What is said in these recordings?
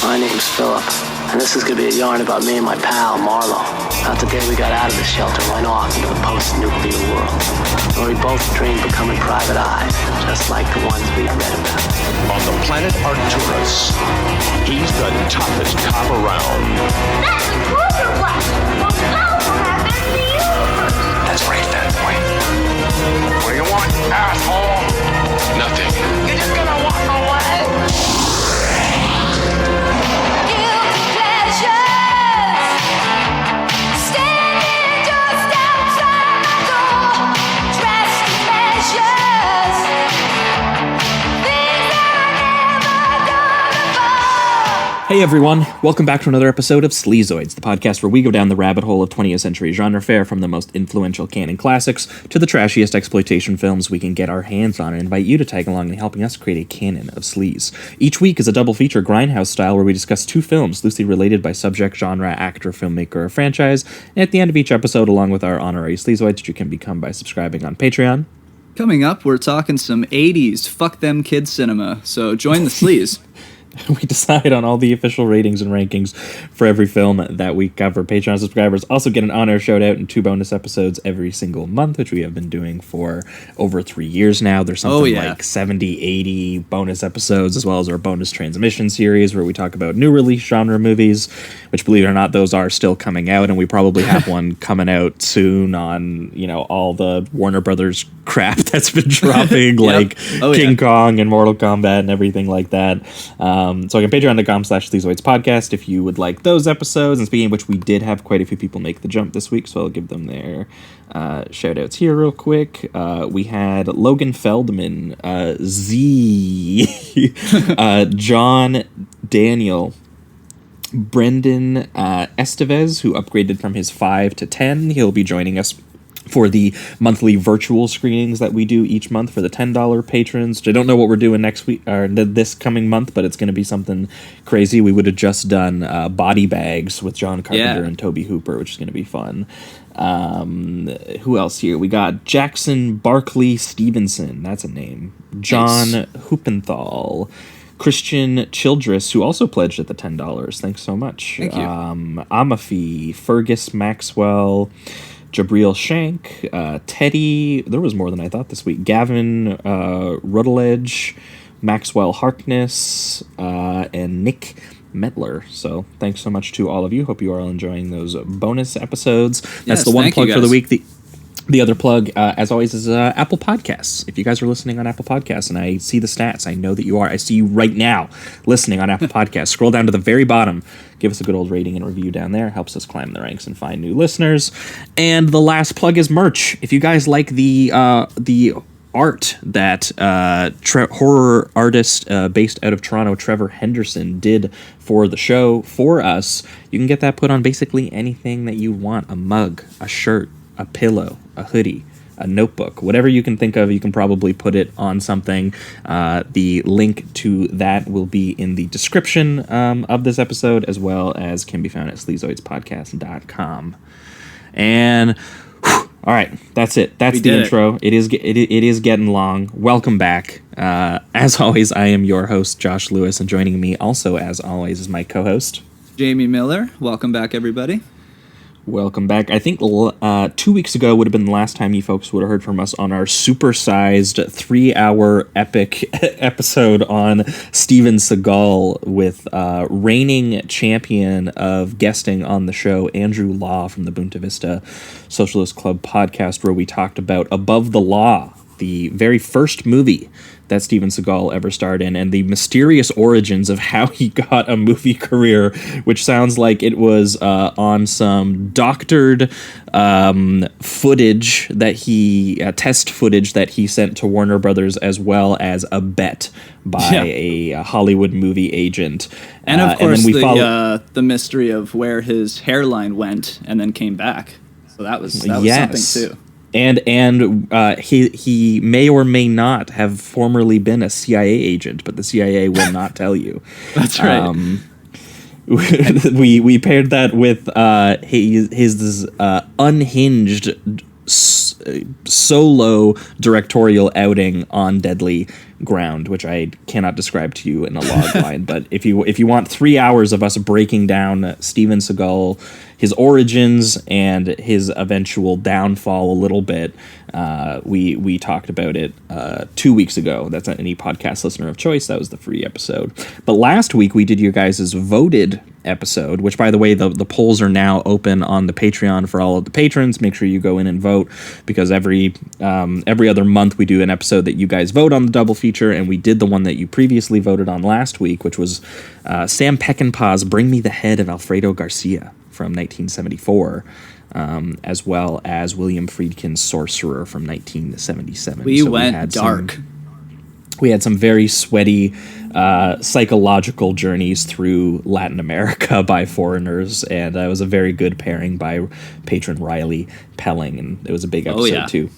My name's Philip, and this is gonna be a yarn about me and my pal, Marlo. About the day we got out of the shelter and went off into the post-nuclear world, where we both dreamed becoming private eyes, just like the ones we read about. On the planet Arcturus, he's the toughest cop around. That's Quarterback! Most powerful weapon in the universe! That's right, fat boy. What do you want, asshole? Nothing. You're just gonna walk away? Guilty pleasures, standing just outside my door, drastic measures, things I've never done before. Hey everyone, welcome back to another episode of Sleazoids, the podcast where we go down the rabbit hole of 20th century genre fare, from the most influential canon classics to the trashiest exploitation films we can get our hands on, and invite you to tag along in helping us create a canon of sleaze. Each week is a double feature grindhouse style where we discuss two films loosely related by subject, genre, actor, filmmaker, or franchise, and at the end of each episode, along with our honorary Sleazoids, which you can become by subscribing on Patreon. Coming up, we're talking some 80s fuck them kids cinema, so join the sleaze. We decide on all the official ratings and rankings for every film that we cover. Patreon subscribers also get an on-air shout-out and 2 bonus episodes every single month, which we have been doing for over 3 years now. There's something like 70, 80 bonus episodes, as well as our bonus transmission series, where we talk about new release genre movies, which, believe it or not, those are still coming out, and we probably have one coming out soon on, you know, all the Warner Brothers crap that's been dropping, like King Kong and Mortal Kombat and everything like that. So again, patreon.com/Sleazoids podcast if you would like those episodes. And speaking of which, we did have quite a few people make the jump this week, so I'll give them their shout outs here real quick. We had Logan Feldman, Z, John Daniel, Brendan Estevez, who upgraded from his 5 to 10. He'll be joining us for the monthly virtual screenings that we do each month for the $10 patrons. I don't know what we're doing next week or this coming month, but it's going to be something crazy. We would have just done Body Bags with John Carpenter and Toby Hooper, which is going to be fun. Who else here? We got Jackson Barkley Stevenson. That's a name. John Hoopenthal. Christian Childress, who also pledged at the $10. Thanks so much. Thank you. Amafi, Fergus Maxwell, Jabril Shank, Teddy, there was more than I thought this week, Gavin Rutledge, Maxwell Harkness, and Nick Metler. So thanks so much to all of you. Hope you are all enjoying those bonus episodes. That's the one plug for the week. The other plug, as always, is Apple Podcasts. If you guys are listening on Apple Podcasts, and I see the stats, I know that you are. I see you right now listening on Apple Podcasts. Scroll down to the very bottom. Give us a good old rating and review down there. Helps us climb the ranks and find new listeners. And the last plug is merch. If you guys like the art that horror artist based out of Toronto, Trevor Henderson, did for the show for us, you can get that put on basically anything that you want. A mug, a shirt, a pillow, a hoodie, a notebook, whatever you can think of, you can probably put it on something. The link to that will be in the description of this episode, as well as can be found at sleazoidspodcast.com. And all right, that's it. That's the intro. It is getting long. Welcome back. As always, I am your host, Josh Lewis, and joining me also, as always, is my co-host, Jamie Miller. Welcome back, everybody. Welcome back. I think 2 weeks ago would have been the last time you folks would have heard from us on our supersized 3-hour epic episode on Steven Seagal with reigning champion of guesting on the show, Andrew Law from the Bunta Vista Socialist Club podcast, where we talked about Above the Law, the very first movie that Steven Seagal ever starred in, and the mysterious origins of how he got a movie career, which sounds like it was on some doctored footage that he, test footage that he sent to Warner Brothers, as well as a bet by a Hollywood movie agent. And of course, and then the mystery of where his hairline went and then came back. So that was something too. And he may or may not have formerly been a CIA agent, but the CIA will not tell you. That's right. We paired that with his unhinged solo directorial outing on Deadly ground, which I cannot describe to you in a log line. But if you want 3 hours of us breaking down Steven Seagal, his origins and his eventual downfall a little bit, we talked about it 2 weeks ago. That's on any podcast listener of choice. That was the free episode. But last week we did your guys' voted episode, which, by the way, the polls are now open on the Patreon for all of the patrons. Make sure you go in and vote, because every other month we do an episode that you guys vote on the double feature, and we did the one that you previously voted on last week, which was Sam Peckinpah's Bring Me the Head of Alfredo Garcia from 1974, as well as William Friedkin's Sorcerer from 1977. We went dark. We had some very sweaty psychological journeys through Latin America by foreigners, and it was a very good pairing by patron Riley Pelling, and it was a big episode too.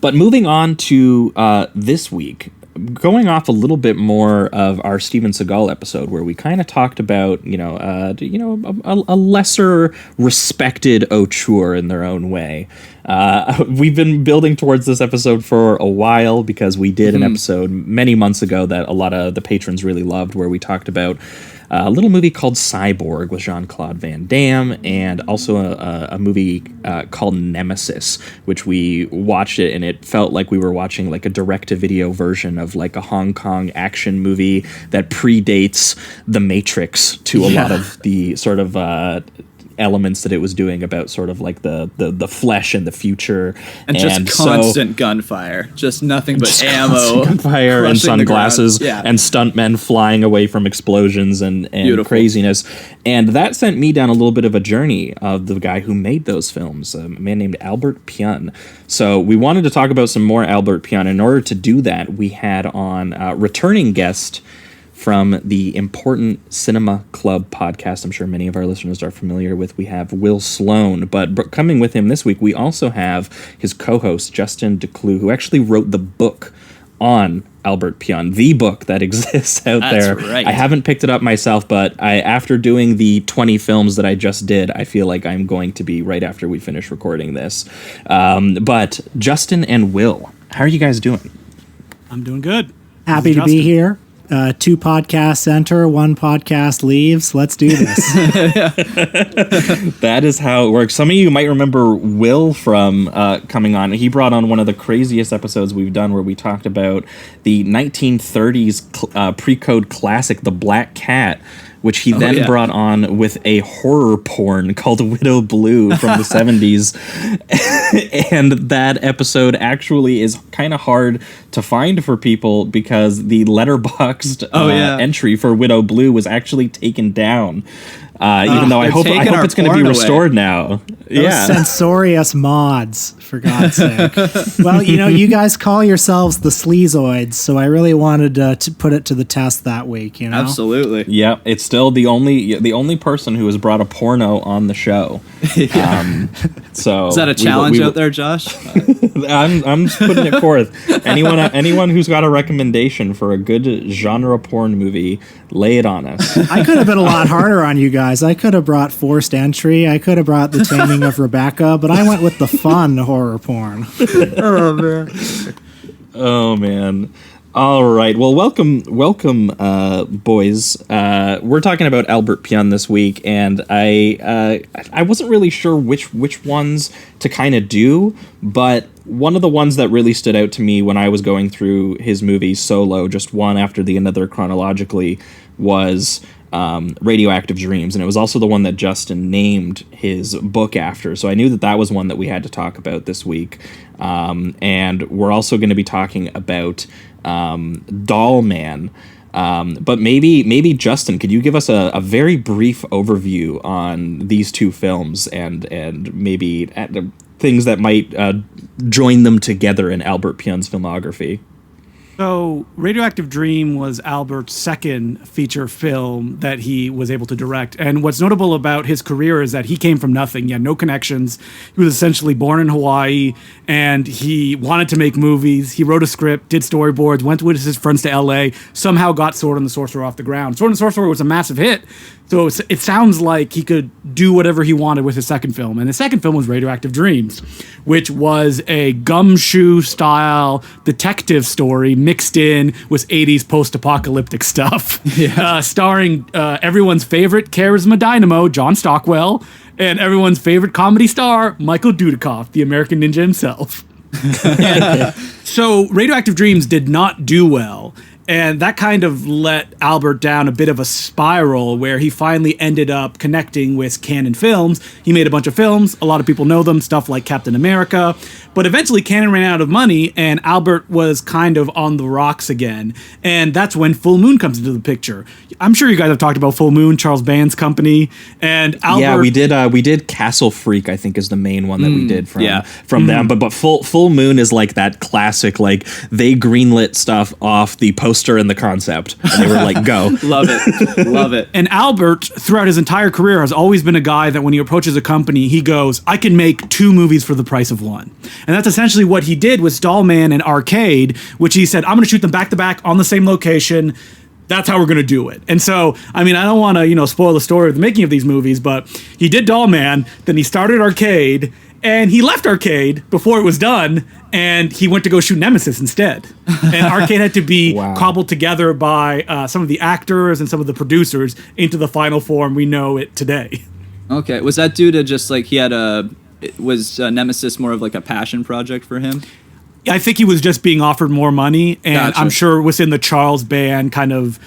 But moving on to this week, going off a little bit more of our Steven Seagal episode, where we kind of talked about a lesser respected auteur in their own way. We've been building towards this episode for a while, because we did an episode many months ago that a lot of the patrons really loved, where we talked about a little movie called Cyborg with Jean-Claude Van Damme, and also a movie called Nemesis, which we watched it, and it felt like we were watching like a direct-to-video version of like a Hong Kong action movie that predates The Matrix to a lot of the sort of elements that it was doing about sort of like the flesh and the future, and just constant gunfire, just nothing but ammo, gunfire and sunglasses, and stuntmen flying away from explosions and craziness. And that sent me down a little bit of a journey of the guy who made those films, a man named Albert Pyun. So we wanted to talk about some more Albert Pyun. In order to do that, we had on returning guest from the Important Cinema Club podcast. I'm sure many of our listeners are familiar with. We have Will Sloan, but coming with him this week, we also have his co-host, Justin Decloux, who actually wrote the book on Albert Pyun, the book that exists out there. Right. I haven't picked it up myself, but after doing the 20 films that I just did, I feel like I'm going to be right after we finish recording this. But Justin and Will, how are you guys doing? I'm doing good. Happy to be here. 2 podcasts enter, 1 podcast leaves. Let's do this. That is how it works. Some of you might remember Will from coming on. He brought on one of the craziest episodes we've done, where we talked about the 1930s pre-code classic, The Black Cat, which he then brought on with a horror porn called Widow Blue from the 70s. And that episode actually is kind of hard to find for people, because the Letterboxd entry for Widow Blue was actually taken down. Even though I hope it's going to be restored now. Those censorious mods, for God's sake. Well, you guys call yourselves the Sleazoids, so I really wanted to put it to the test that week. Absolutely. Yeah, it's still the only person who has brought a porno on the show. So is that a challenge out there, Josh? I'm just putting it forth. Anyone who's got a recommendation for a good genre porn movie, lay it on us. I could have been a lot harder on you guys. I could have brought Forced Entry. I could have brought The Taming of Rebecca, but I went with the fun horror porn. Oh man. All right. Well, welcome, boys. We're talking about Albert Pyun this week, and I wasn't really sure which ones to kind of do, but one of the ones that really stood out to me when I was going through his movies solo, just one after the another chronologically, was Radioactive Dreams, and it was also the one that Justin named his book after. So I knew that was one that we had to talk about this week. And we're also going to be talking about DOLLMAN. But maybe Justin, could you give us a very brief overview on these 2 films and maybe things that might join them together in Albert Pyun's filmography? So, Radioactive Dream was Albert's second feature film that he was able to direct. And what's notable about his career is that he came from nothing. He had no connections. He was essentially born in Hawaii, and he wanted to make movies. He wrote a script, did storyboards, went with his friends to LA, somehow got Sword and the Sorcerer off the ground. Sword and the Sorcerer was a massive hit. So it sounds like he could do whatever he wanted with his second film. And the second film was Radioactive Dreams, which was a gumshoe-style detective story mixed in with 80s post-apocalyptic stuff. Starring everyone's favorite charisma dynamo, John Stockwell, and everyone's favorite comedy star, Michael Dudikoff, the American Ninja himself. So Radioactive Dreams did not do well. And that kind of let Albert down a bit of a spiral where he finally ended up connecting with Cannon Films. He made a bunch of films. A lot of people know them, stuff like Captain America. But eventually Cannon ran out of money and Albert was kind of on the rocks again. And that's when Full Moon comes into the picture. I'm sure you guys have talked about Full Moon, Charles Band's company. And Albert... Yeah, we did Castle Freak, I think is the main one that we did from them. But Full Moon is like that classic, like they greenlit stuff off the poster and the concept, and they were like, go. Love it. And Albert, throughout his entire career, has always been a guy that when he approaches a company, he goes, I can make 2 movies for the price of 1. And that's essentially what he did with DOLLMAN and Arcade, which he said, I'm going to shoot them back to back on the same location. That's how we're going to do it. And so, I mean, I don't want to, spoil the story of the making of these movies, but he did DOLLMAN, then he started Arcade, and he left Arcade before it was done, and he went to go shoot Nemesis instead. And Arcade had to be cobbled together by some of the actors and some of the producers into the final form we know it today. Okay, was that due to just like was Nemesis more of like a passion project for him? I think he was just being offered more money, and Gotcha. I'm sure within the Charles Band kind of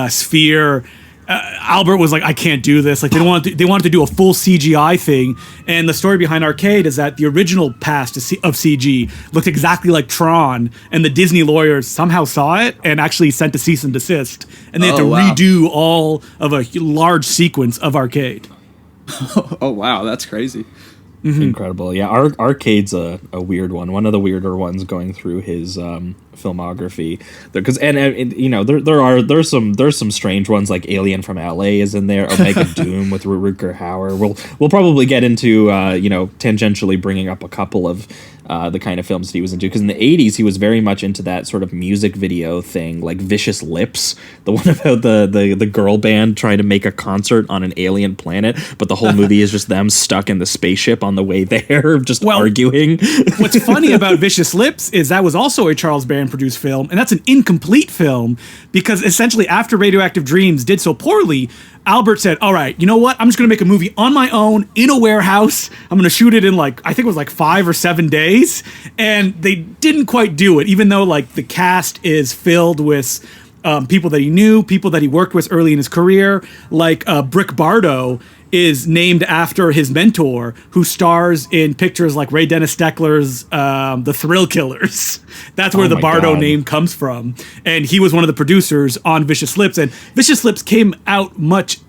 sphere, Albert was like, I can't do this. Like they wanted to do a full CGI thing, and the story behind Arcade is that the original pass of CG looked exactly like Tron, and the Disney lawyers somehow saw it and actually sent a cease and desist, and they had to redo all of a large sequence of Arcade. Oh wow, that's crazy. Incredible. Yeah, Arcade's a weird one. One of the weirder ones going through his filmography. Because there's some strange ones like Alien from LA is in there. Omega Doom with Rutger Hauer. We'll probably get into tangentially bringing up a couple of the kind of films that he was into, because in the 80s he was very much into that sort of music video thing, like Vicious Lips, the one about the girl band trying to make a concert on an alien planet, but the whole movie is just them stuck in the spaceship on the way there, just arguing. What's funny about Vicious Lips is that was also a Charles Band produced film, and that's an incomplete film because essentially after Radioactive Dreams did so poorly, Albert said, all right, you know what? I'm just going to make a movie on my own in a warehouse. I'm going to shoot it in I think it was 5 or 7 days. And they didn't quite do it, even though the cast is filled with people that he knew, people that he worked with early in his career. Brick Bardo is named after his mentor, who stars in pictures like Ray Dennis Steckler's The Thrill Killers. That's where the Bardo name comes from. And he was one of the producers on Vicious Lips. And Vicious Lips came out much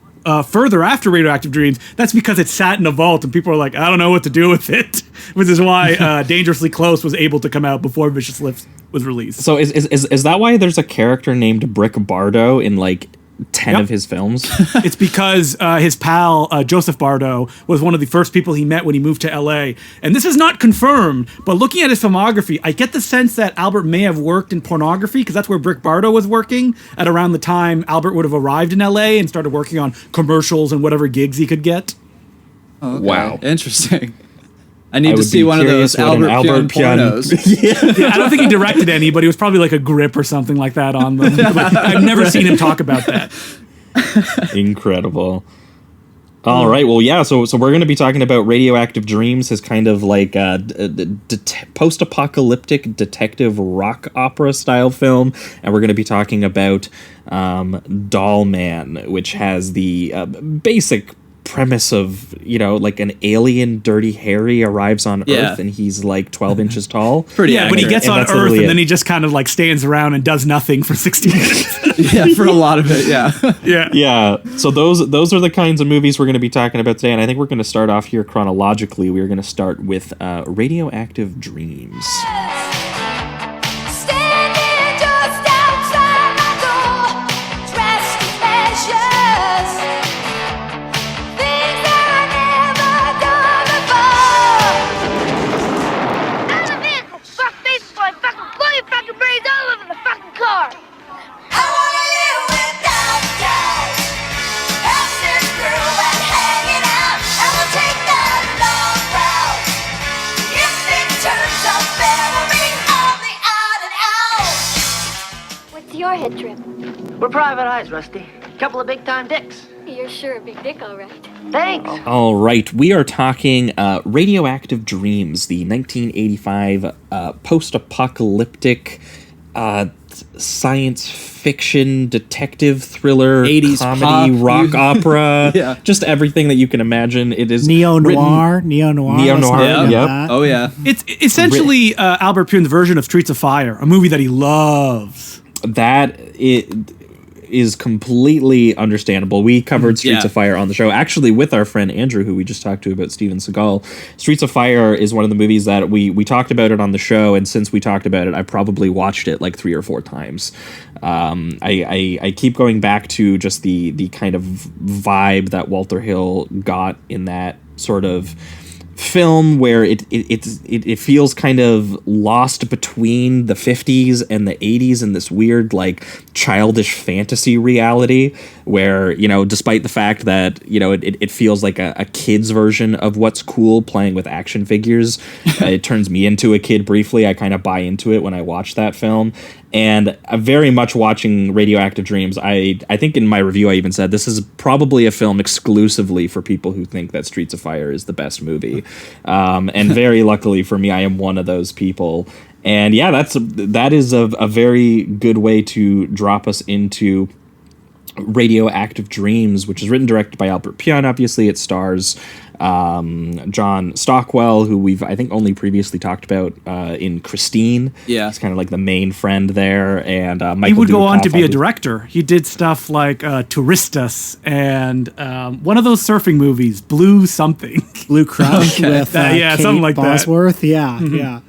further after Radioactive Dreams. That's because it sat in a vault and people are like, I don't know what to do with it. Which is why Dangerously Close was able to come out before Vicious Lips was released. So is that why there's a character named Brick Bardo in 10 of his films? It's because his pal, Joseph Bardo, was one of the first people he met when he moved to LA. And this is not confirmed, but looking at his filmography, I get the sense that Albert may have worked in pornography, because that's where Brick Bardo was working at around the time Albert would have arrived in LA and started working on commercials and whatever gigs he could get. Oh, okay. Wow. Interesting. I need to see one of those Albert pornos. Yeah, I don't think he directed any, but he was probably a grip or something like that on them. I've never seen him talk about that. Incredible. All right, well, yeah, so we're going to be talking about Radioactive Dreams, his kind of post-apocalyptic detective rock opera style film, and we're going to be talking about DOLLMAN, which has the basic premise of an alien Dirty Harry arrives on Earth and he's 12 inches tall. Pretty accurate. But he gets on Earth and then he just kind of stands around and does nothing for 60 minutes. Yeah, for a lot of it. Yeah. So those are the kinds of movies we're going to be talking about today, and I think we're going to start off here chronologically. We're going to start with Radioactive Dreams. Turns up, Starhead trip? We're private eyes, Rusty. Couple of big-time dicks. You're sure a big dick, all right. Thanks. All right, we are talking Radioactive Dreams, the 1985 post-apocalyptic science fiction detective thriller 80s comedy pop. rock opera. Yeah. Just everything that you can imagine. It is Neo-noir. Yeah. Oh, yeah. It's essentially Albert Pune's version of Streets of Fire, a movie that he loves. That is completely understandable. We covered Streets of Fire on the show, actually with our friend Andrew, who we just talked to about Steven Seagal. Streets of Fire is one of the movies that we talked about it on the show, and since we talked about it, I probably watched it like 3 or 4 times. I keep going back to just the kind of vibe that Walter Hill got in that sort of film, where it feels kind of lost between the 50s and the 80s in this weird like childish fantasy reality where, you know, despite the fact that, you know, it feels like a kid's version of what's cool playing with action figures. It turns me into a kid briefly. I kind of buy into it when I watch that film. And very much watching Radioactive Dreams, I think in my review I even said this is probably a film exclusively for people who think that Streets of Fire is the best movie. And very luckily for me, I am one of those people. And yeah, that is a very good way to drop us into Radioactive Dreams, which is written and directed by Albert Pyun. Obviously, it stars John Stockwell, who we've, I think, only previously talked about in Christine. Yeah. He's kind of like the main friend there. And Michael He would go on Dudikoff, to be a director. He did stuff like Touristas and one of those surfing movies, Blue something. Blue Crush with Kate something like Bosworth. that. Yeah, yeah.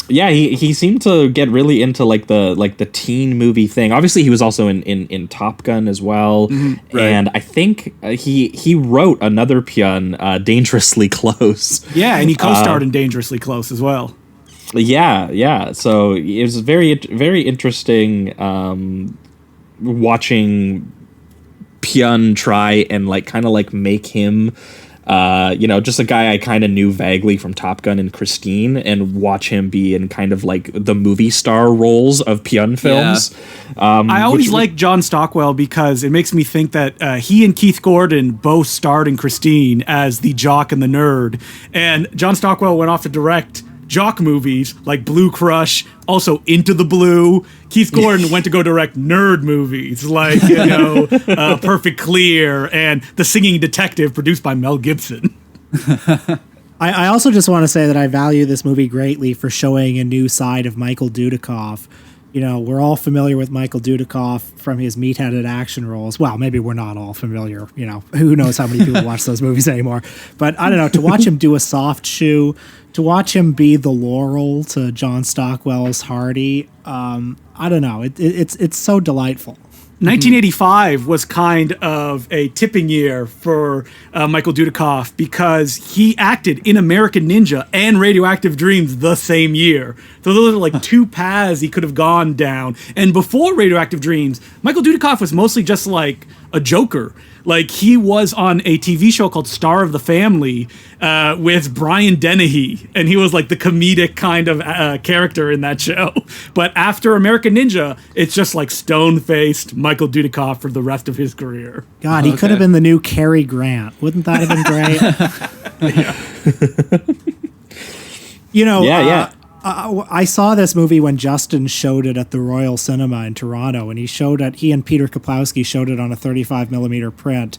Yeah, he seemed to get really into like the teen movie thing. Obviously, he was also in Top Gun as well, right. And I think he wrote another Pyun, Dangerously Close. Yeah, and he co-starred in Dangerously Close as well. Yeah. So it was very interesting watching Pyun try and like kind of like make him. Just a guy I kind of knew vaguely from Top Gun and Christine, and watch him be in kind of like the movie star roles of Pyun films. Yeah. I always like John Stockwell because it makes me think that he and Keith Gordon both starred in Christine as the jock and the nerd. And John Stockwell went off to direct jock movies like Blue Crush, also Into the Blue. Keith Gordon went to go direct nerd movies like, Perfect Clear and The Singing Detective, produced by Mel Gibson. I also just want to say that I value this movie greatly for showing a new side of Michael Dudikoff. You know, we're all familiar with Michael Dudikoff from his meat-headed action roles. Well, maybe we're not all familiar. You know, who knows how many people watch those movies anymore. But I don't know, to watch him do a soft shoe, to watch him be the Laurel to John Stockwell's Hardy, I don't know. It's so delightful. 1985 was kind of a tipping year for Michael Dudikoff because he acted in American Ninja and Radioactive Dreams the same year. So those are like two paths he could have gone down. And before Radioactive Dreams, Michael Dudikoff was mostly just like a joker. Like, he was on a TV show called Star of the Family with Brian Dennehy, and he was like the comedic kind of character in that show. But after American Ninja, it's just like stone-faced Michael Dudikoff for the rest of his career. God, he could have been the new Cary Grant. Wouldn't that have been great? You know, I saw this movie when Justin showed it at the Royal Cinema in Toronto, and he and Peter Kapowski showed it on a 35 millimeter print.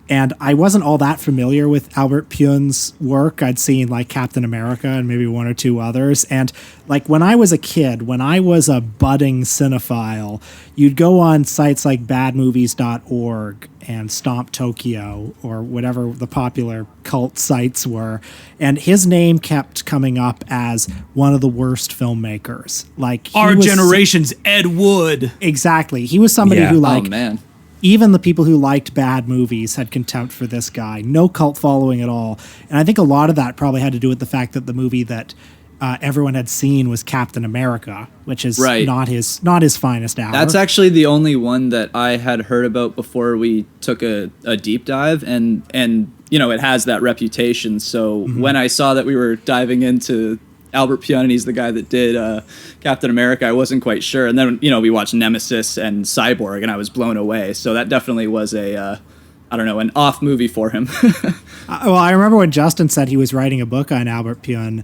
And I wasn't all that familiar with Albert Pyun's work. I'd seen like Captain America and maybe one or two others. And like when I was a kid, when I was a budding cinephile, you'd go on sites like badmovies.org and Stomp Tokyo or whatever the popular cult sites were. And his name kept coming up as one of the worst filmmakers. Like our generation's Ed Wood. Exactly. He was somebody who like... Oh, man. Even the people who liked bad movies had contempt for this guy. No cult following at all. And I think a lot of that probably had to do with the fact that the movie that everyone had seen was Captain America, which is not his finest hour. That's actually the only one that I had heard about before we took a deep dive, and you know, it has that reputation. So when I saw that we were diving into Albert Pioni's the guy that did Captain America, I wasn't quite sure. And then, we watched Nemesis and Cyborg, and I was blown away. So that definitely was an off movie for him. Well, I remember when Justin said he was writing a book on Albert Pion.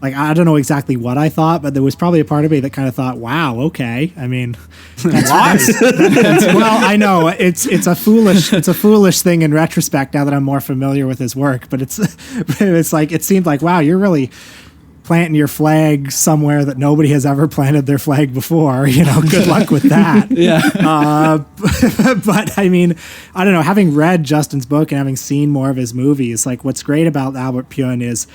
Like, I don't know exactly what I thought, but there was probably a part of me that kind of thought, wow, okay. I mean, well, I know it's a foolish thing in retrospect now that I'm more familiar with his work, but it's like, it seemed like, wow, you're really planting your flag somewhere that nobody has ever planted their flag before. Good luck with that. Yeah. But I mean, I don't know, having read Justin's book and having seen more of his movies, like what's great about Albert Pion is,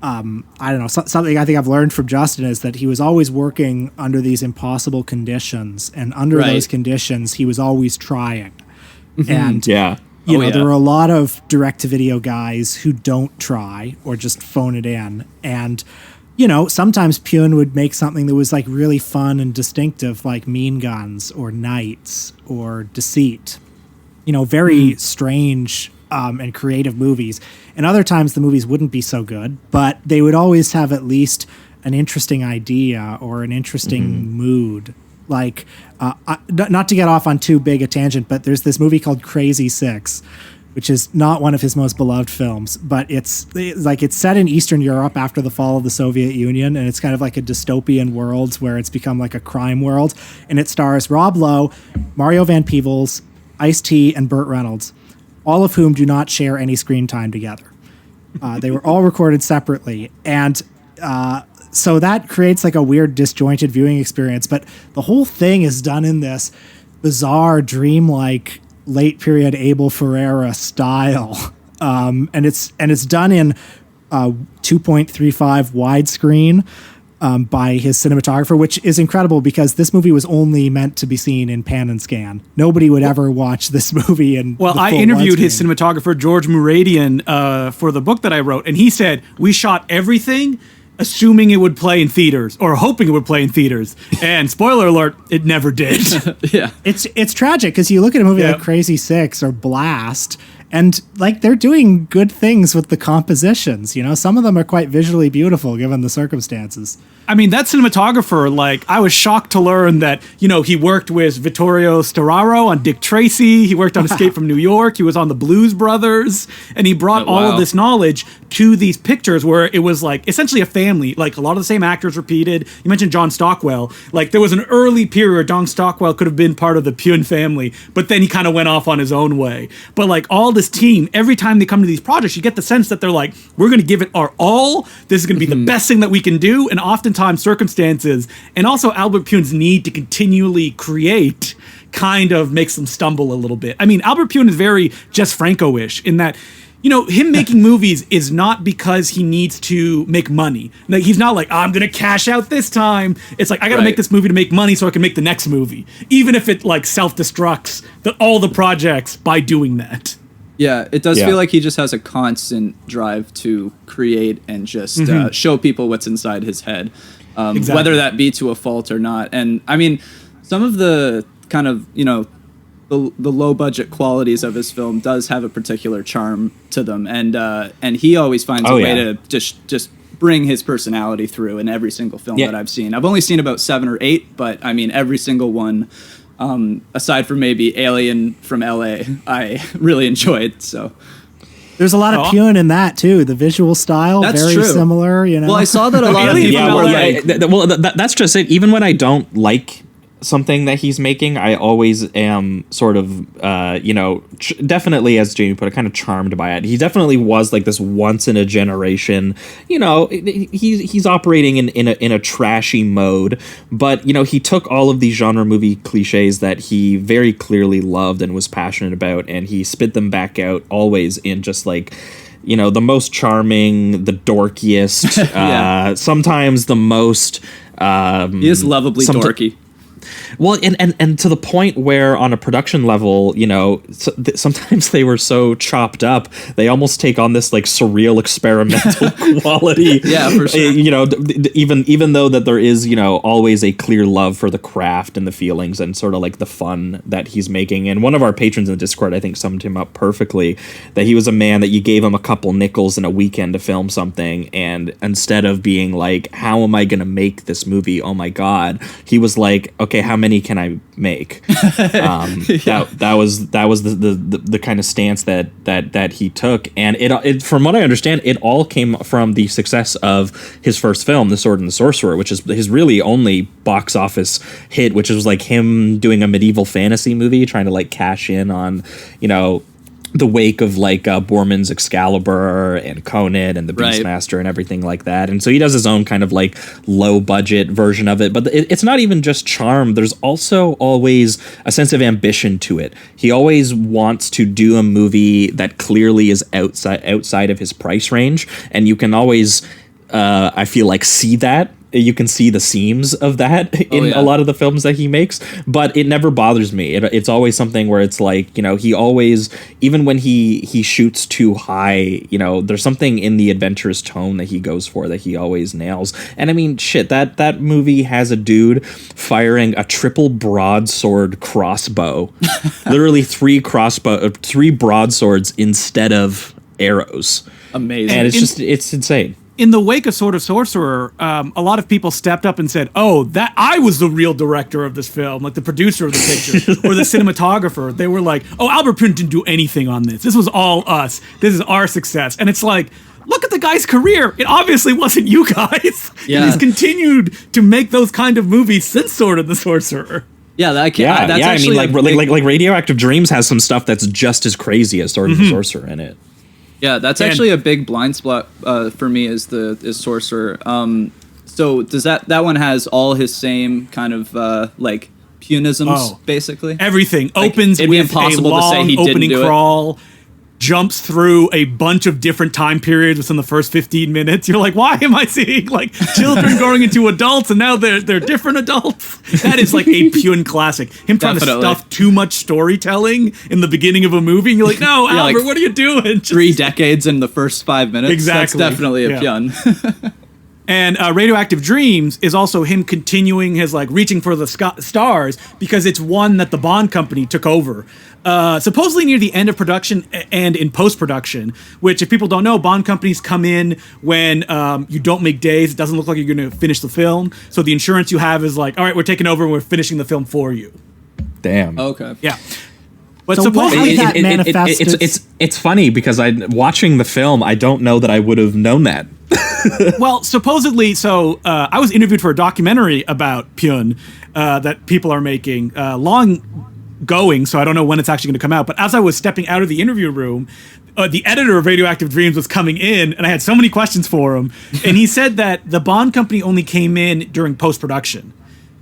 I don't know, something I think I've learned from Justin is that he was always working under these impossible conditions, and under those conditions, he was always trying. And there are a lot of direct-to-video guys who don't try or just phone it in. And, sometimes Pion would make something that was like really fun and distinctive, like Mean Guns or Nights or Deceit. Very strange and creative movies. And other times the movies wouldn't be so good, but they would always have at least an interesting idea or an interesting mood. Like, not to get off on too big a tangent, but there's this movie called Crazy Six, which is not one of his most beloved films, but it's set in Eastern Europe after the fall of the Soviet Union, and it's kind of like a dystopian world where it's become like a crime world, and it stars Rob Lowe, Mario Van Peebles, Ice-T, and Burt Reynolds, all of whom do not share any screen time together. They were all recorded separately, and so that creates like a weird disjointed viewing experience, but the whole thing is done in this bizarre, dreamlike, late period Abel Ferreira style. And it's done in 2.35 widescreen by his cinematographer, which is incredible because this movie was only meant to be seen in pan and scan. Nobody would ever watch this movie in I interviewed his cinematographer, George Muradian, for the book that I wrote, and he said, we shot everything assuming it would play in theaters or hoping it would play in theaters. And spoiler alert, it never did. Yeah. It's tragic because you look at a movie like Crazy Six or Blast, and like they're doing good things with the compositions. Some of them are quite visually beautiful given the circumstances. I mean, that cinematographer, like, I was shocked to learn that, he worked with Vittorio Storaro on Dick Tracy. He worked on Escape from New York. He was on the Blues Brothers. And he brought all of this knowledge to these pictures where it was, like, essentially a family. Like, a lot of the same actors repeated. You mentioned John Stockwell. Like, there was an early period where John Stockwell could have been part of the Pion family, but then he kind of went off on his own way. But, like, all this team, every time they come to these projects, you get the sense that they're like, we're going to give it our all. This is going to be the best thing that we can do. And oftentimes circumstances and also Albert Pion's need to continually create kind of makes them stumble a little bit. I mean, Albert Pion is very Jess Franco-ish in that, him making movies is not because he needs to make money. Like, he's not like, I'm going to cash out this time. It's like, I got to make this movie to make money so I can make the next movie. Even if it like self-destructs all the projects by doing that. Yeah, it does feel like he just has a constant drive to create and just show people what's inside his head, whether that be to a fault or not. And I mean, some of the kind of, the low budget qualities of his film does have a particular charm to them. And he always finds a way to just bring his personality through in every single film that I've seen. I've only seen about 7 or 8, but I mean, every single one, aside from maybe Alien from LA, I really enjoyed. So there's a lot of Pion in that too. The visual style, very similar. Well, I saw that a lot of people were like, that's just it. Even when I don't like something that he's making, I always am sort of, definitely, as Jamie put it, kind of charmed by it. He definitely was like this once in a generation, he's operating in a trashy mode, but, he took all of these genre movie cliches that he very clearly loved and was passionate about, and he spit them back out always in just like, the most charming, the dorkiest, sometimes the most... he is lovably dorky. Well, and to the point where on a production level, you know, sometimes they were so chopped up, they almost take on this like surreal experimental quality. Yeah, for sure. You know, even though that there is, you know, always a clear love for the craft and the feelings and sort of like the fun that he's making. And one of our patrons in Discord, I think, summed him up perfectly, that he was a man that you gave him a couple nickels in a weekend to film something, and instead of being like, how am I going to make this movie? Oh my God. He was like, okay, how many can I make? That was the kind of stance that he took, and it from what I understand, it all came from the success of his first film, The Sword and the Sorcerer, which is his really only box office hit, which was like him doing a medieval fantasy movie, trying to like cash in on, you know, the wake of like Borman's Excalibur and Conan and the Beastmaster and everything like that. And so he does his own kind of like low budget version of it, but it's not even just charm. There's also always a sense of ambition to it. He always wants to do a movie that clearly is outside of his price range. And you can always, I feel like, see that. You can see the seams of that in a lot of the films that he makes, but it never bothers me. It's always something where it's like, you know, he always, even when he shoots too high, you know, there's something in the adventurous tone that he goes for that he always nails. And I mean, shit, that movie has a dude firing a triple broadsword crossbow, literally three broadswords instead of arrows. Amazing. And it's insane. In the wake of Sword of Sorcerer, a lot of people stepped up and said, "Oh, that I was the real director of this film, like the producer of the picture or the cinematographer." They were like, "Oh, Albert Pune didn't do anything on this. This was all us. This is our success." And it's like, look at the guy's career. It obviously wasn't you guys. Yeah. He's continued to make those kind of movies since Sword of the Sorcerer. Yeah, that's I mean, actually like Radioactive Dreams has some stuff that's just as crazy as Sword of the Sorcerer in it. Yeah, that's actually a big blind spot for me is Sorcerer. So does that one has all his same kind of like punisms, basically? Everything like, opens it'd with be impossible a long to say he opening didn't do crawl, jumps through a bunch of different time periods within the first 15 minutes. You're like, why am I seeing like children growing into adults and now they're different adults? That is like a Pune classic. Him trying to stuff too much storytelling in the beginning of a movie. And you're like, no, Albert, what are you doing? 3 decades in the first 5 minutes. Exactly. That's definitely a Pune. And Radioactive Dreams is also him continuing his like reaching for the stars, because it's one that the Bond company took over. Supposedly near the end of production and in post-production, which if people don't know, Bond companies come in when you don't make days. It doesn't look like you're going to finish the film. So the insurance you have is like, all right, we're taking over and we're finishing the film for you. Damn. Okay. Yeah. But So supposedly that manifested? It's funny because watching the film, I don't know that I would have known that. Well, supposedly, so I was interviewed for a documentary about Pune that people are making, long going, so I don't know when it's actually going to come out. But as I was stepping out of the interview room, the editor of Radioactive Dreams was coming in, and I had so many questions for him. And he said that the Bond company only came in during post-production,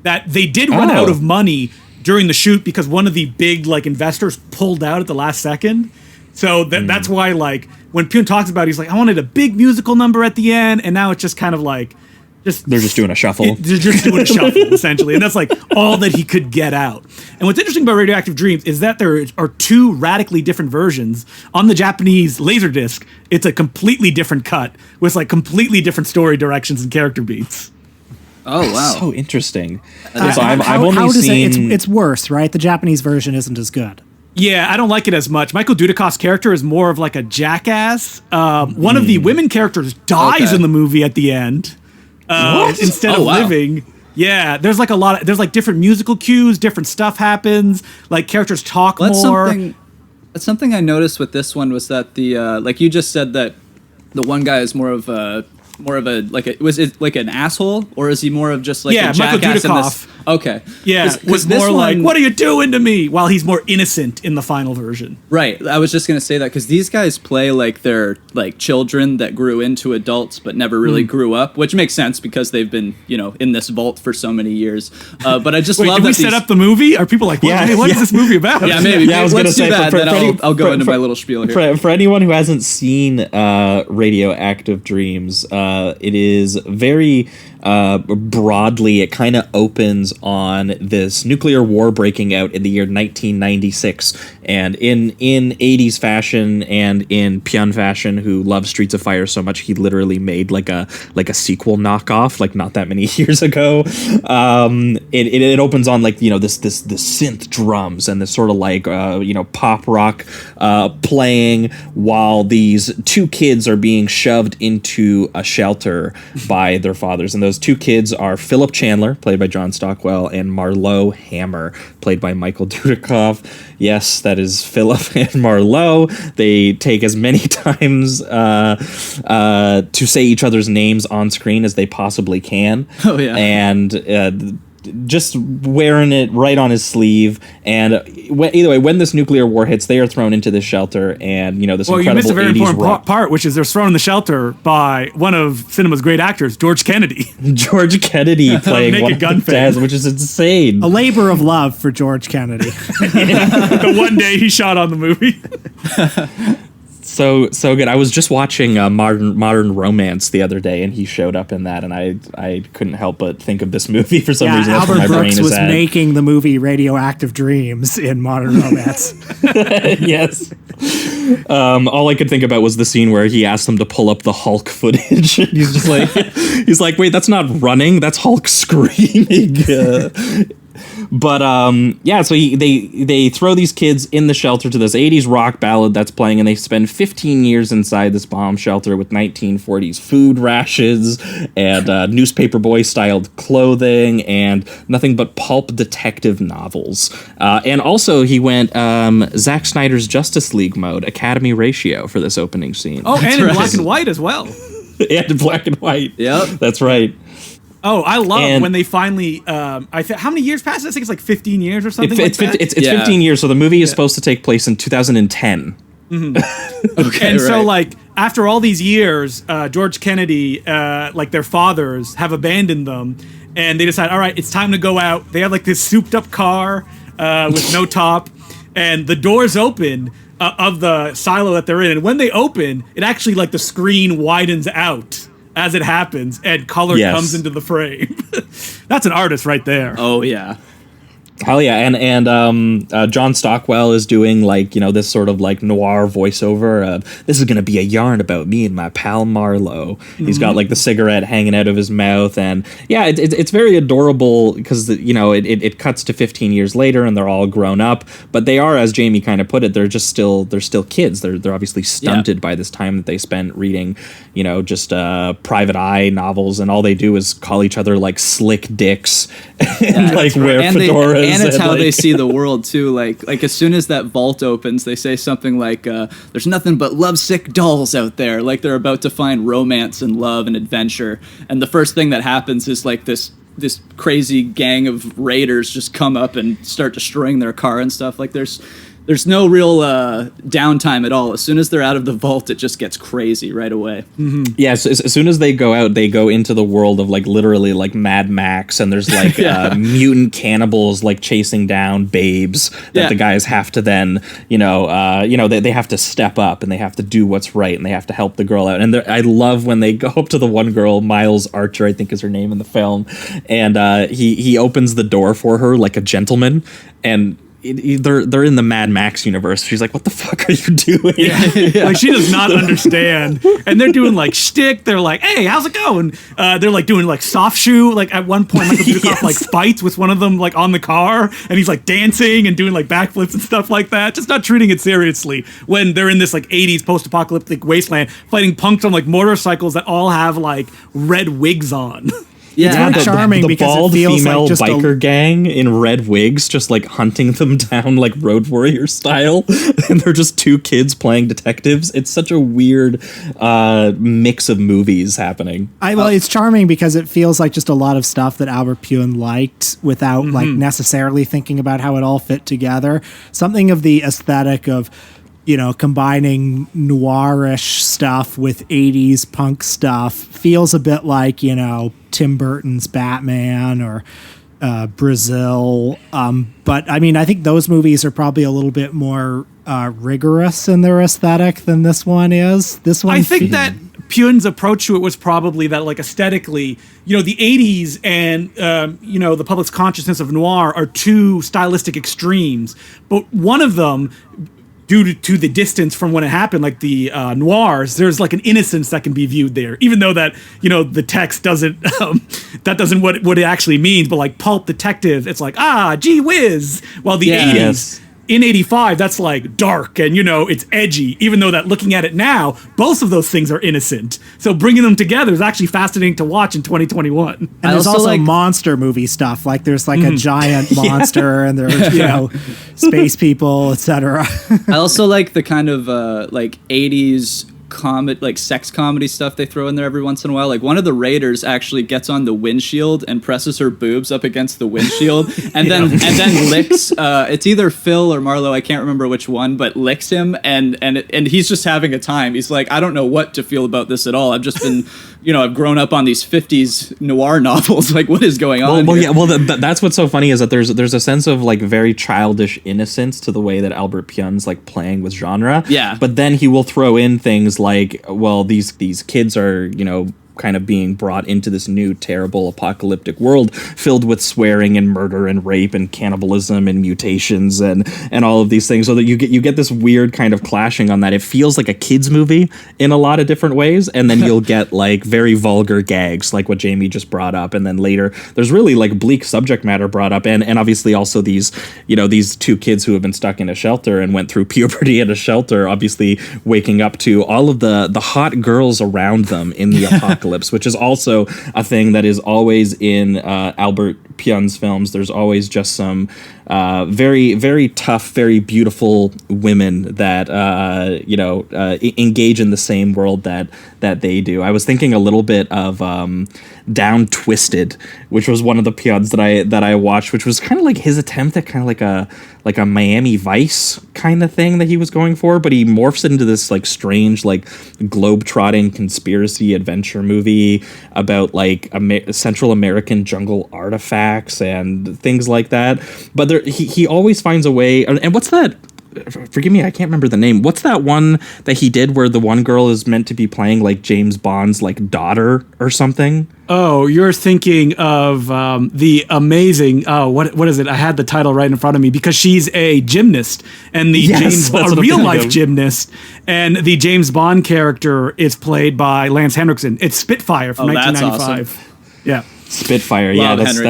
that they did run out of money during the shoot because one of the big like investors pulled out at the last second. So that's why, like, when Pune talks about it, he's like, I wanted a big musical number at the end, and now it's just kind of like, they're just doing a shuffle. They're just doing a shuffle, essentially. And that's like all that he could get out. And what's interesting about Radioactive Dreams is that there are 2 radically different versions. On the Japanese Laserdisc, it's a completely different cut with like completely different story directions and character beats. Oh, wow. So interesting. So I've only seen... It's worse, right? The Japanese version isn't as good. Yeah, I don't like it as much. Michael Dudikoff's character is more of like a jackass. One of the women characters dies in the movie at the end instead of living. Yeah, there's like there's like different musical cues, different stuff happens, like characters talk more. That's something I noticed with this one was that the like you just said that the one guy is more of a was it like an asshole, or is he more of just like a jackass in this? Okay. Yeah, was more like, what are you doing to me? While he's more innocent in the final version. Right. I was just going to say that because these guys play like they're like children that grew into adults but never really grew up, which makes sense because they've been, you know, in this vault for so many years. But I just love that. Did we set up the movie? Are people like, what is this movie about? Yeah, maybe. Yeah, I was going to say that, then I'll go into my little spiel here. For anyone who hasn't seen Radioactive Dreams, it is very broadly, it kind of opens on this nuclear war breaking out in the year 1996. And in 80s fashion and in Pyun fashion, who loves Streets of Fire so much, he literally made like a sequel knockoff, like not that many years ago. It opens on like, this synth drums and this sort of like, pop rock playing while these two kids are being shoved into a shelter by their fathers. And those two kids are Philip Chandler, played by John Stockwell, and Marlowe Hammer, played by Michael Dudikoff. Yes, that is Philip and Marlowe. They take as many times to say each other's names on screen as they possibly can. Oh, yeah. And just wearing it right on his sleeve. And either way, when this nuclear war hits, they are thrown into this shelter, and this incredible 80s rock. You missed a very important part, which is they're thrown in the shelter by one of cinema's great actors, George Kennedy. George Kennedy playing one of the dads, which is insane. A labor of love for George Kennedy. The one day he shot on the movie. So good. I was just watching Modern Romance the other day, and he showed up in that, and I couldn't help but think of this movie for some reason. That's Albert where my Brooks brain is was at. making the movie Radioactive Dreams in Modern Romance. Yes. All I could think about was the scene where he asked them to pull up the Hulk footage. He's just like, wait, that's not running, that's Hulk screaming. But so they throw these kids in the shelter to this 80s rock ballad that's playing, and they spend 15 years inside this bomb shelter with 1940s food rations and newspaper boy styled clothing and nothing but pulp detective novels. And also he went Zack Snyder's Justice League mode, Academy ratio, for this opening scene. Oh, and in black and white as well. And in black and white. Yep. That's right. Oh, I love when they finally. How many years passed? I think it's like 15 years or something. It's 15 years. So the movie is supposed to take place in 2010. Mm-hmm. Okay, and so like after all these years, George Kennedy, like their fathers, have abandoned them, and they decide, all right, it's time to go out. They have like this souped up car with no top, and the doors open of the silo that they're in, and when they open, it actually like the screen widens out as it happens, and color comes into the frame. That's an artist right there. Oh, yeah. Hell yeah. And John Stockwell is doing like, this sort of like noir voiceover. This is going to be a yarn about me and my pal Marlowe. Mm-hmm. He's got like the cigarette hanging out of his mouth. And yeah, it's very adorable because, it cuts to 15 years later and they're all grown up. But they are, as Jamie kind of put it, they're still kids. They're obviously stunted by this time that they spent reading, just private eye novels. And all they do is call each other like slick dicks and like wear fedoras. And it's how they see the world too. Like as soon as that vault opens, they say something like, "There's nothing but lovesick dolls out there." Like they're about to find romance and love and adventure. And the first thing that happens is like this crazy gang of raiders just come up and start destroying their car and stuff. Like there's no real downtime at all. As soon as they're out of the vault, it just gets crazy right away. Mm-hmm. Yeah, so as soon as they go out, they go into the world of like literally like Mad Max, and there's like mutant cannibals like chasing down babes that the guys have to then they have to step up and they have to do what's right and they have to help the girl out. And I love when they go up to the one girl, Miles Archer, I think is her name in the film, and he opens the door for her like a gentleman, and they're in the Mad Max universe. She's like, "What the fuck are you doing?" Yeah. Like she does not understand. And they're doing like shtick. They're like, "Hey, how's it going?" They're like doing like soft shoe. Like at one point, Michael Dudikoff like fights with one of them like on the car, and he's like dancing and doing like backflips and stuff like that. Just not treating it seriously when they're in this like 80s post-apocalyptic wasteland fighting punks on like motorcycles that all have like red wigs on. Yeah, it's charming the because bald it feels female like just biker gang in red wigs, just like hunting them down like Road Warrior style, and they're just two kids playing detectives. It's such a weird mix of movies happening. It's charming because it feels like just a lot of stuff that Albert Pyun liked without like necessarily thinking about how it all fit together. Something of the aesthetic of combining noirish stuff with 80s punk stuff feels a bit like, Tim Burton's Batman or Brazil. But I mean, I think those movies are probably a little bit more rigorous in their aesthetic than this one is. This one, I think that Pyun's approach to it was probably that, like, aesthetically, the 80s and, the public's consciousness of noir are two stylistic extremes. But one of them, due to the distance from when it happened, like the noirs, there's like an innocence that can be viewed there, even though that, the text doesn't, that doesn't what it actually means. But like pulp detective, it's like, gee whiz. While the 80s... Yes. In 85, that's like dark and, it's edgy, even though that looking at it now, both of those things are innocent. So bringing them together is actually fascinating to watch in 2020one. And there's also monster movie stuff. Like there's like a giant monster and there's, space people, etc. I also like the kind of like 80s like sex comedy stuff they throw in there every once in a while. Like one of the raiders actually gets on the windshield and presses her boobs up against the windshield and then licks it's either Phil or Marlowe, I can't remember which one, but licks him and he's just having a time. He's like, I don't know what to feel about this at all. I've just been I've grown up on these 50s noir novels. Like, what is going on? Well, yeah. Well, that's what's so funny is that there's a sense of like very childish innocence to the way that Albert Pyun's like playing with genre. Yeah. But then he will throw in things like, well, these kids are kind of being brought into this new terrible apocalyptic world filled with swearing and murder and rape and cannibalism and mutations and all of these things, so that you get this weird kind of clashing on that. It feels like a kids movie in a lot of different ways, and then you'll get like very vulgar gags like what Jamie just brought up, and then later there's really like bleak subject matter brought up, and obviously also these these two kids who have been stuck in a shelter and went through puberty at a shelter, obviously waking up to all of the hot girls around them in the apocalypse. Which is also a thing that is always in Albert Pyun's films. There's always just some very, very tough, very beautiful women that engage in the same world that they do. I was thinking a little bit of Down Twisted, which was one of the Pyuns that I watched, which was kind of like his attempt at kind of like a Miami Vice kind of thing that he was going for, but he morphs it into this like strange like globe-trotting conspiracy adventure movie about like Central American jungle artifacts and things like that. But he always finds a way. And what's that? Forgive me, I can't remember the name. What's that one that he did where the one girl is meant to be playing like James Bond's like daughter or something? Oh, you're thinking of the amazing. What is it? I had the title right in front of me because she's a gymnast and a real life gymnast, and the James Bond character is played by Lance Henriksen. It's Spitfire from 1995. Awesome. Yeah, Spitfire. Yeah, that's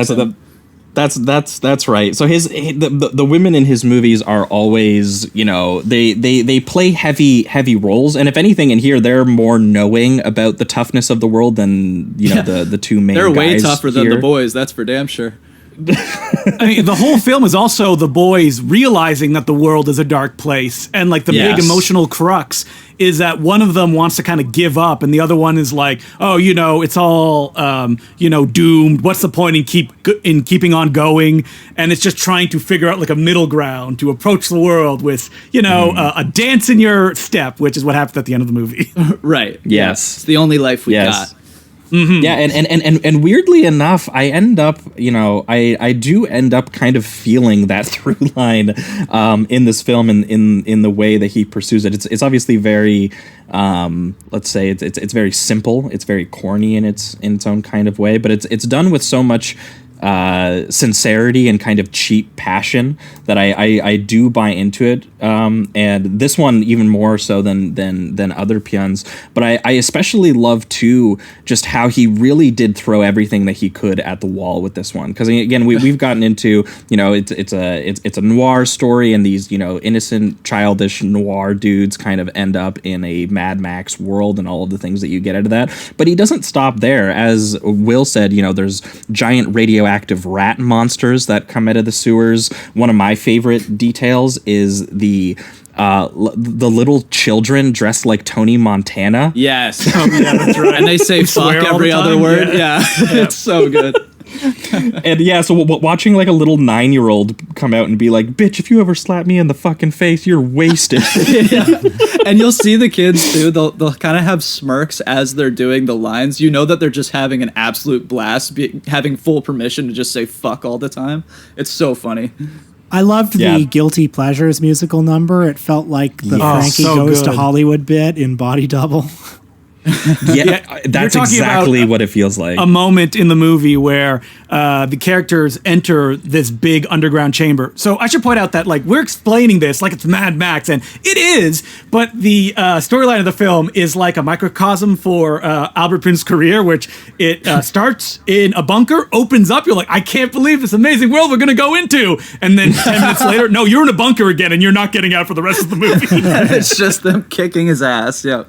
right. So the women in his movies are always, they play heavy roles, and if anything in here they're more knowing about the toughness of the world than the two main guys. They're way tougher than the boys, that's for damn sure. I mean, the whole film is also the boys realizing that the world is a dark place, and like the big emotional crux is that one of them wants to kind of give up, and the other one is like, oh, it's all doomed. What's the point in keeping on going? And it's just trying to figure out like a middle ground to approach the world with a dance in your step, which is what happens at the end of the movie. Right. Yes. It's the only life we got. Mm-hmm. Yeah, and weirdly enough, I end up, I do end up kind of feeling that through line in this film and in the way that he pursues it. It's obviously very, let's say it's very simple. It's very corny in its own kind of way, but it's done with so much sincerity and kind of cheap passion that I do buy into it, and this one even more so than other Pyuns. But I especially love too just how he really did throw everything that he could at the wall with this one, because again we've gotten into it's a noir story, and these innocent childish noir dudes kind of end up in a Mad Max world and all of the things that you get out of that. But he doesn't stop there. As Will said, there's giant radioactive rat monsters that come out of the sewers. One of my favorite details is the little children dressed like Tony Montana. Yes. That's right. And they say fuck every other word. Yeah. It's so good. And so watching like a little 9-year-old come out and be like, bitch, if you ever slap me in the fucking face, you're wasted. Yeah. And you'll see the kids too, they'll kind of have smirks as they're doing the lines. That they're just having an absolute blast, having full permission to just say fuck all the time. It's so funny. I loved the Guilty Pleasures musical number. It felt like the Frankie Goes to Hollywood bit in Body Double. Yeah, that's exactly what it feels like. A moment in the movie where the characters enter this big underground chamber. So I should point out that, like, we're explaining this like it's Mad Max, and it is, but the storyline of the film is like a microcosm for Albert Pinn's career, which it starts in a bunker, opens up, you're like, I can't believe this amazing world we're going to go into. And then 10 minutes later, no, you're in a bunker again, and you're not getting out for the rest of the movie. It's just them kicking his ass, yeah.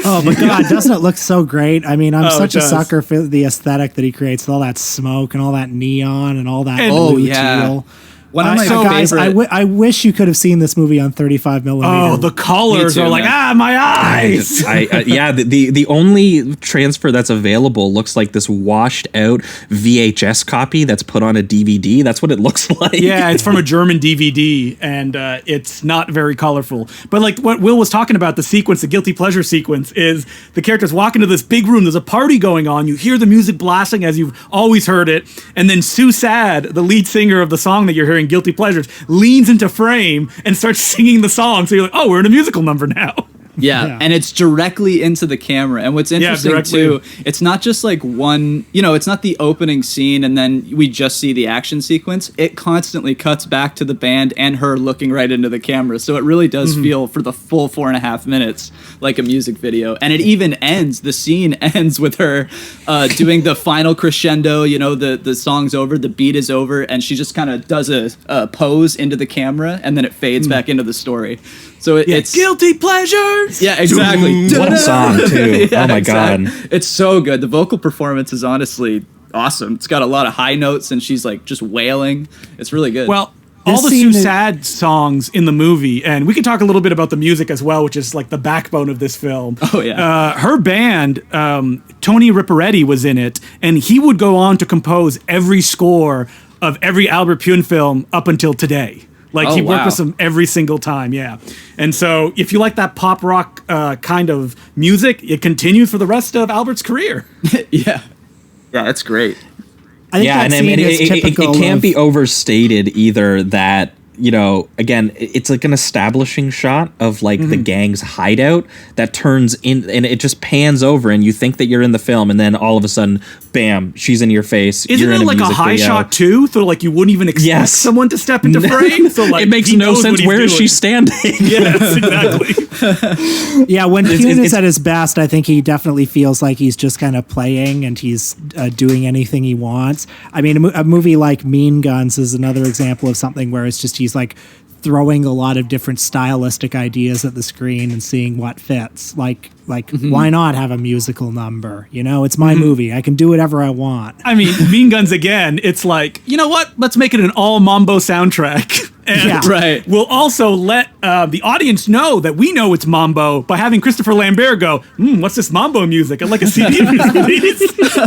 Oh my God, doesn't it look so great? I mean, I'm such a sucker for the aesthetic that he creates, with all that smoke and all that neon and all that blue teal. One of my guys, I wish you could have seen this movie on 35 millimeter. Oh, the colors are like, my eyes. Yeah, the only transfer that's available looks like this washed out VHS copy that's put on a DVD. That's what it looks like. Yeah, it's from a German DVD, and it's not very colorful. But like what Will was talking about, the sequence, the guilty pleasure sequence, is the characters walk into this big room. There's a party going on. You hear the music blasting as you've always heard it. And then Sue Sad, the lead singer of the song that you're hearing, Guilty Pleasures, leans into frame and starts singing the song. So you're like, oh, we're in a musical number now. Yeah, and it's directly into the camera. And what's interesting too, it's not just like one, it's not the opening scene and then we just see the action sequence. It constantly cuts back to the band and her looking right into the camera. So it really does feel, for the full 4.5 minutes, like a music video. And it even the scene ends with her doing the final crescendo. The song's over, the beat is over, and she just kind of does a pose into the camera, and then it fades back into the story. So it's guilty pleasures. Yeah, exactly. What a song too. Yeah, oh my God. It's so good. The vocal performance is honestly awesome. It's got a lot of high notes and she's like just wailing. It's really good. Well, all the Sue Sad songs in the movie, and we can talk a little bit about the music as well, which is like the backbone of this film. Oh yeah. Her band, Tony Ripperetti, was in it, and he would go on to compose every score of every Albert Pune film up until today. Like, he worked with them every single time, yeah. And so, if you like that pop rock kind of music, it continues for the rest of Albert's career. Yeah, that's great. I think it can't be overstated either that, again, it's like an establishing shot of like the gang's hideout that turns in, and it just pans over, and you think that you're in the film, and then all of a sudden, bam, she's in your face. Isn't you're it in like a high shot too? So like you wouldn't even expect someone to step into frame. So like it makes no sense. Where is she standing? Yes, exactly. Yeah, when Pune is at his best, I think he definitely feels like he's just kind of playing and he's doing anything he wants. I mean, a movie like Mean Guns is another example of something where it's just he's like throwing a lot of different stylistic ideas at the screen and seeing what fits. Like why not have a musical number? It's my movie. I can do whatever I want. I mean, Mean Guns again, it's like, you know what? Let's make it an all mambo soundtrack. And we'll also let the audience know that we know it's mambo by having Christopher Lambert go, what's this mambo music? I'd like a CD of this, please.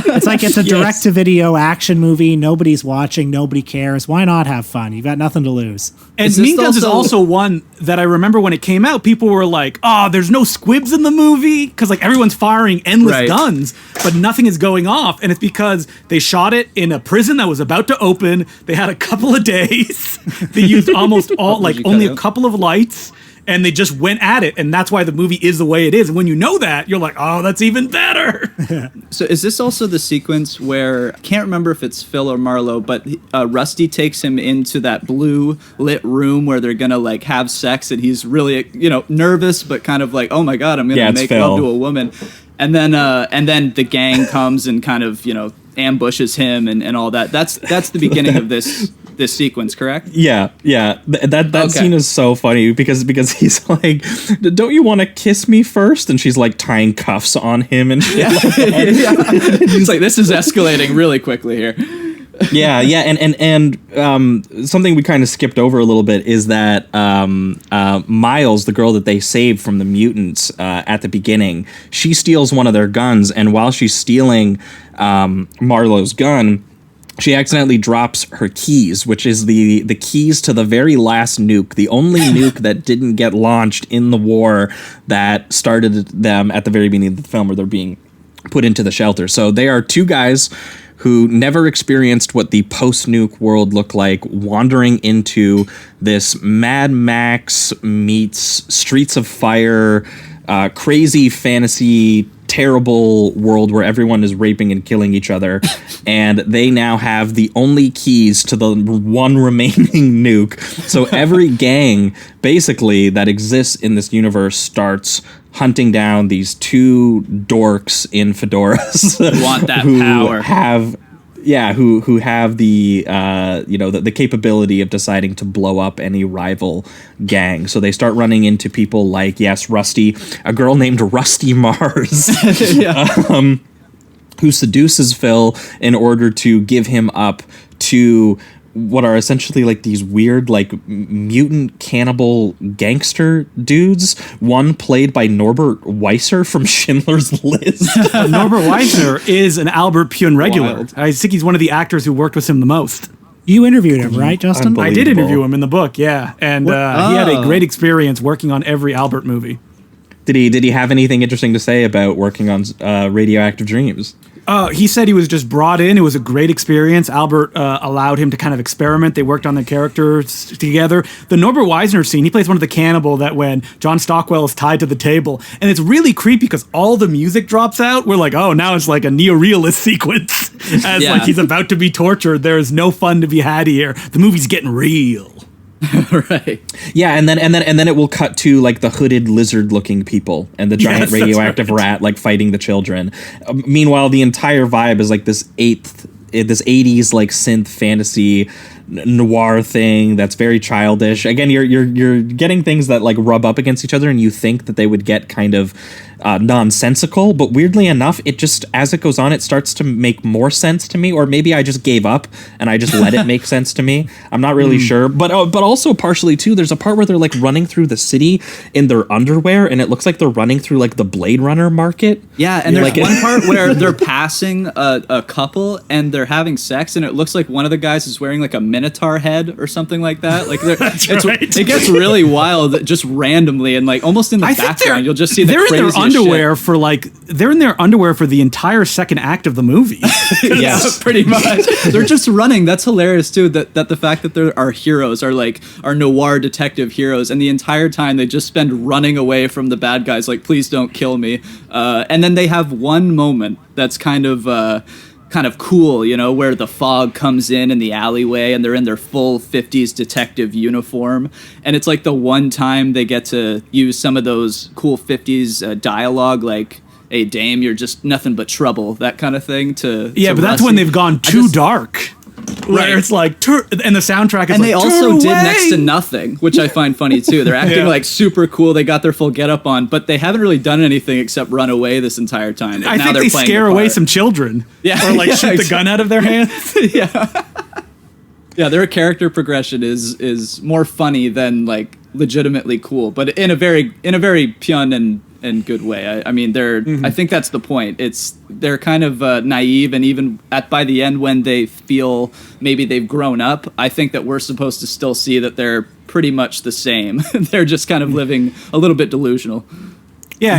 It's like it's a direct-to-video action movie. Nobody's watching. Nobody cares. Why not have fun? You've got nothing to lose. And Mean Guns is also one that I remember when it came out, people were like, there's no squibs in the movie, because like everyone's firing endless guns, but nothing is going off. And it's because they shot it in a prison that was about to open. They had a couple of days. They used almost all, like only a couple of lights, and they just went at it, and that's why the movie is the way it is. And when you know that, you're like, oh, that's even better. So is this also the sequence where, I can't remember if it's Phil or Marlowe, but Rusty takes him into that blue lit room where they're gonna like have sex, and he's really nervous, but kind of like, oh my God, I'm gonna make love to a woman. And then the gang comes and kind of ambushes him and all that. That's the beginning of this sequence, correct? Yeah. That scene is so funny because he's like, don't you want to kiss me first? And she's like tying cuffs on him and shit like that. He's like, this is escalating really quickly here. Yeah, and something we kind of skipped over a little bit is that Miles, the girl that they saved from the mutants at the beginning, she steals one of their guns, and while she's stealing Marlowe's gun, she accidentally drops her keys, which is the keys to the very last nuke, the only nuke that didn't get launched in the war that started them at the very beginning of the film, where they're being put into the shelter. So they are two guys who never experienced what the post-nuke world looked like, wandering into this Mad Max meets Streets of Fire, crazy fantasy terrible world where everyone is raping and killing each other, and they now have the only keys to the one remaining nuke. So every gang, basically, that exists in this universe starts hunting down these two dorks in fedoras Want that who power. who have the the capability of deciding to blow up any rival gang. So they start running into people like, yes, Rusty, a girl named Rusty Mars, who seduces Phil in order to give him up to what are essentially like these weird like mutant cannibal gangster dudes, one played by Norbert Weiser from Schindler's List. Norbert Weiser is an Albert Pune regular. Wild. I think he's one of the actors who worked with him the most. You interviewed him, right, Justin? I did interview him in the book, yeah. And he had a great experience working on every Albert movie. Did he have anything interesting to say about working on Radioactive Dreams? He said he was just brought in. It was a great experience. Albert allowed him to kind of experiment. They worked on the characters together. The Norbert Weisner scene, he plays one of the cannibal that when John Stockwell is tied to the table. And it's really creepy because all the music drops out. We're like, oh, now it's like a neorealist sequence. As like he's about to be tortured. There's no fun to be had here. The movie's getting real. Right. Yeah, and then it will cut to like the hooded lizard-looking people and the giant radioactive rat like fighting the children. Meanwhile, the entire vibe is like this 80s like synth fantasy noir thing that's very childish. Again, you're getting things that like rub up against each other, and you think that they would get kind of nonsensical, but weirdly enough, it just, as it goes on, it starts to make more sense to me, or maybe I just gave up and I just let it make sense to me. I'm not really sure, but also partially too, there's a part where they're like running through the city in their underwear, and it looks like they're running through like the Blade Runner market. Yeah, and there's like, one part where they're passing a couple and they're having sex, and it looks like one of the guys is wearing like a minotaur head or something like that. Like it gets really wild just randomly, and like almost in the background you'll just see the craziest underwear for like they're in their underwear for the entire second act of the movie. Yeah, pretty much. They're just running. That's hilarious too. That the fact that there are heroes are noir detective heroes, and the entire time they just spend running away from the bad guys. Like, please don't kill me. And then they have one moment that's kind of cool, you know, where the fog comes in the alleyway and they're in their full 50s detective uniform. And it's like the one time they get to use some of those cool 50s dialogue, like, hey, dame, you're just nothing but trouble, that kind of thing. But that's when they've gone too dark. Where it's like, and the soundtrack is and like, they also did next to nothing, which I find funny too. They're acting like super cool. They got their full getup on, but they haven't really done anything except run away this entire time. I think they scare away some children. Yeah. Or like shoot the gun out of their hands. Yeah, their character progression is more funny than like legitimately cool, but in a very Pune and good way. I mean, I think that's the point. They're kind of naive, and even by the end when they feel maybe they've grown up, I think that we're supposed to still see that they're pretty much the same. They're just kind of living a little bit delusional. Yeah,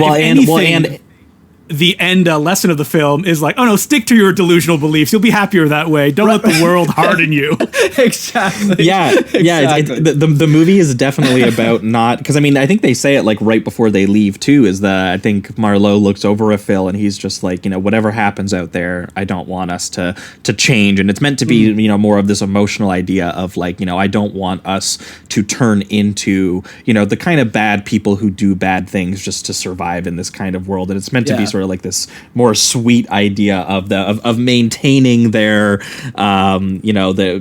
the end lesson of the film is like, oh no, stick to your delusional beliefs. You'll be happier that way. Don't let the world harden you. Exactly. Yeah. The movie is definitely about not, because I mean, I think they say it like right before they leave too, is that I think Marlowe looks over at Phil and he's just like, you know, whatever happens out there, I don't want us to change. And it's meant to be, you know, more of this emotional idea of like, you know, I don't want us to turn into, you know, the kind of bad people who do bad things just to survive in this kind of world. And it's meant to be sort of like this more sweet idea of maintaining their you know, the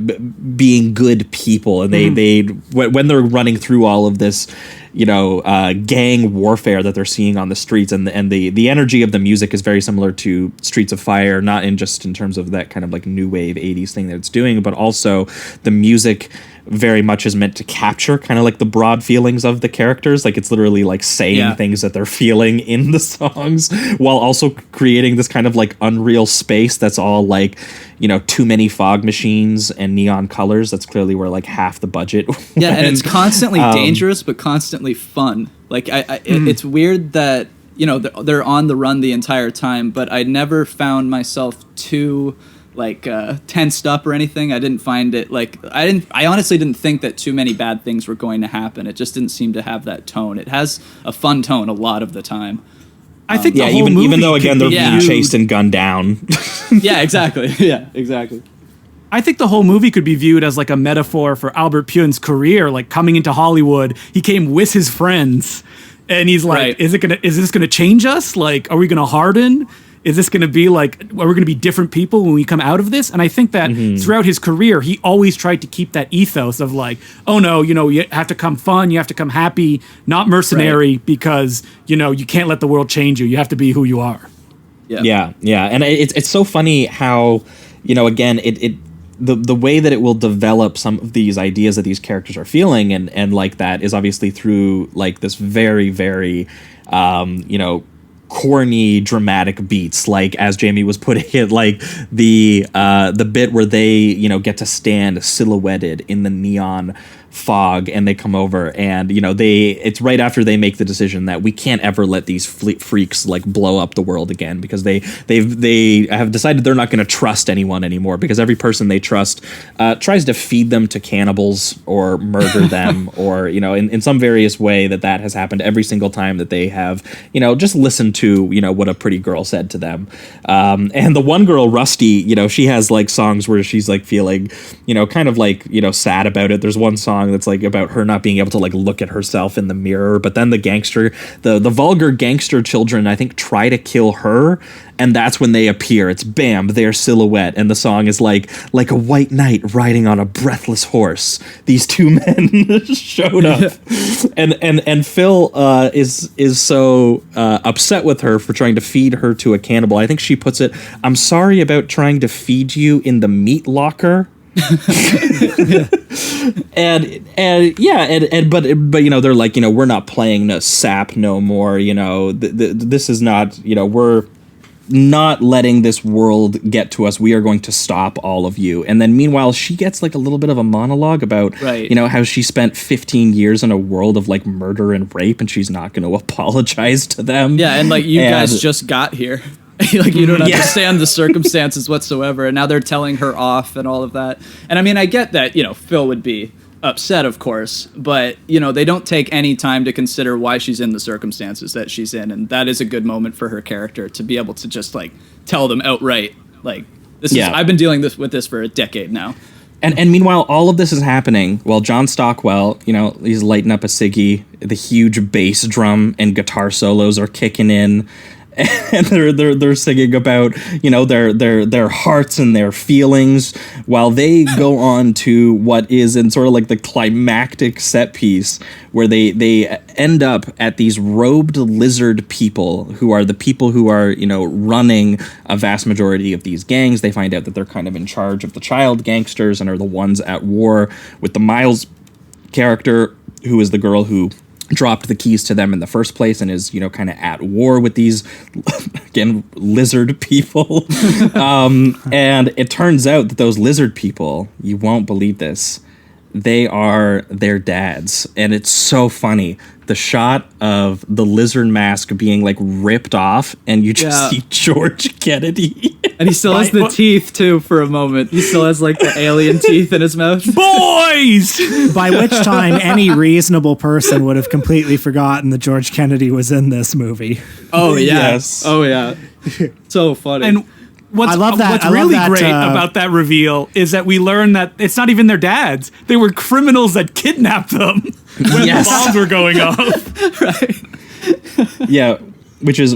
being good people, and they when they're running through all of this, you know, gang warfare that they're seeing on the streets, and the energy of the music is very similar to Streets of Fire, not in just in terms of that kind of like new wave 80s thing that it's doing, but also the music very much is meant to capture kind of like the broad feelings of the characters. Like it's literally like saying things that they're feeling in the songs, while also creating this kind of like unreal space that's all like, you know, too many fog machines and neon colors. That's clearly where like half the budget went. Yeah, and it's constantly dangerous but constantly fun. Like it's weird that, you know, they're on the run the entire time, but I never found myself too like tensed up or anything. I didn't find it like I honestly didn't think that too many bad things were going to happen. It just didn't seem to have that tone. It has a fun tone a lot of the time. I think yeah, the whole even movie though again they're could be being viewed- chased and gunned down. Yeah, exactly. Yeah, exactly. I think the whole movie could be viewed as like a metaphor for Albert Puen's career, like coming into Hollywood. He came with his friends, and he's like, Right. is this gonna change us? Like, are we gonna harden? Is this gonna be like, are we gonna be different people when we come out of this? And I think that throughout his career, he always tried to keep that ethos of like, oh no, you have to come fun, you have to come happy, not mercenary, because you can't let the world change you. You have to be who you are. Yeah. Yeah, and it's so funny how again the way that it will develop some of these ideas that these characters are feeling and like that is obviously through like this very, very corny dramatic beats, like as Jamie was putting it, like the bit where they get to stand silhouetted in the neon fog and they come over and it's right after they make the decision that we can't ever let these freaks like blow up the world again, because they have decided they're not going to trust anyone anymore, because every person they trust tries to feed them to cannibals or murder them or in some various way that has happened every single time that they have just listened to what a pretty girl said to them. And the one girl, Rusty, she has like songs where she's like feeling kind of like sad about it. There's one song that's like about her not being able to like look at herself in the mirror, but then the vulgar gangster children, I think, try to kill her, and that's when they appear. It's bam, their silhouette, and the song is like a white knight riding on a breathless horse. These two men showed up, and Phil is so upset with her for trying to feed her to a cannibal. I think she puts it, "I'm sorry about trying to feed you in the meat locker." but they're like, we're not playing no sap no more. This is not, we're not letting this world get to us. We are going to stop all of you. And then meanwhile, she gets like a little bit of a monologue about, how she spent 15 years in a world of like murder and rape, and she's not going to apologize to them. Yeah, and like you guys just got here. Like you don't understand the circumstances whatsoever, and now they're telling her off and all of that. And I mean, I get that Phil would be upset, of course, but they don't take any time to consider why she's in the circumstances that she's in, and that is a good moment for her character to be able to just like tell them outright, like, this is I've been dealing with this for a decade now. And meanwhile, all of this is happening while John Stockwell, he's lighting up a ciggy. The huge bass drum and guitar solos are kicking in. And they're singing about their hearts and their feelings, while they go on to what is in sort of like the climactic set piece where they end up at these robed lizard people who are the people who are running a vast majority of these gangs. They find out that they're kind of in charge of the child gangsters and are the ones at war with the Miles character, who is the girl who dropped the keys to them in the first place and is kind of at war with these again lizard people. And it turns out that those lizard people, you won't believe this, they are their dads. And it's so funny, the shot of the lizard mask being like ripped off and you just see George Kennedy. And he still has the teeth too for a moment. He still has like the alien teeth in his mouth. Boys! By which time any reasonable person would have completely forgotten that George Kennedy was in this movie. Oh yeah. Yes. Oh yeah. So funny. And what's really great about that reveal is that we learn that it's not even their dads. They were criminals that kidnapped them when the bombs were going off. Right. Yeah. Which is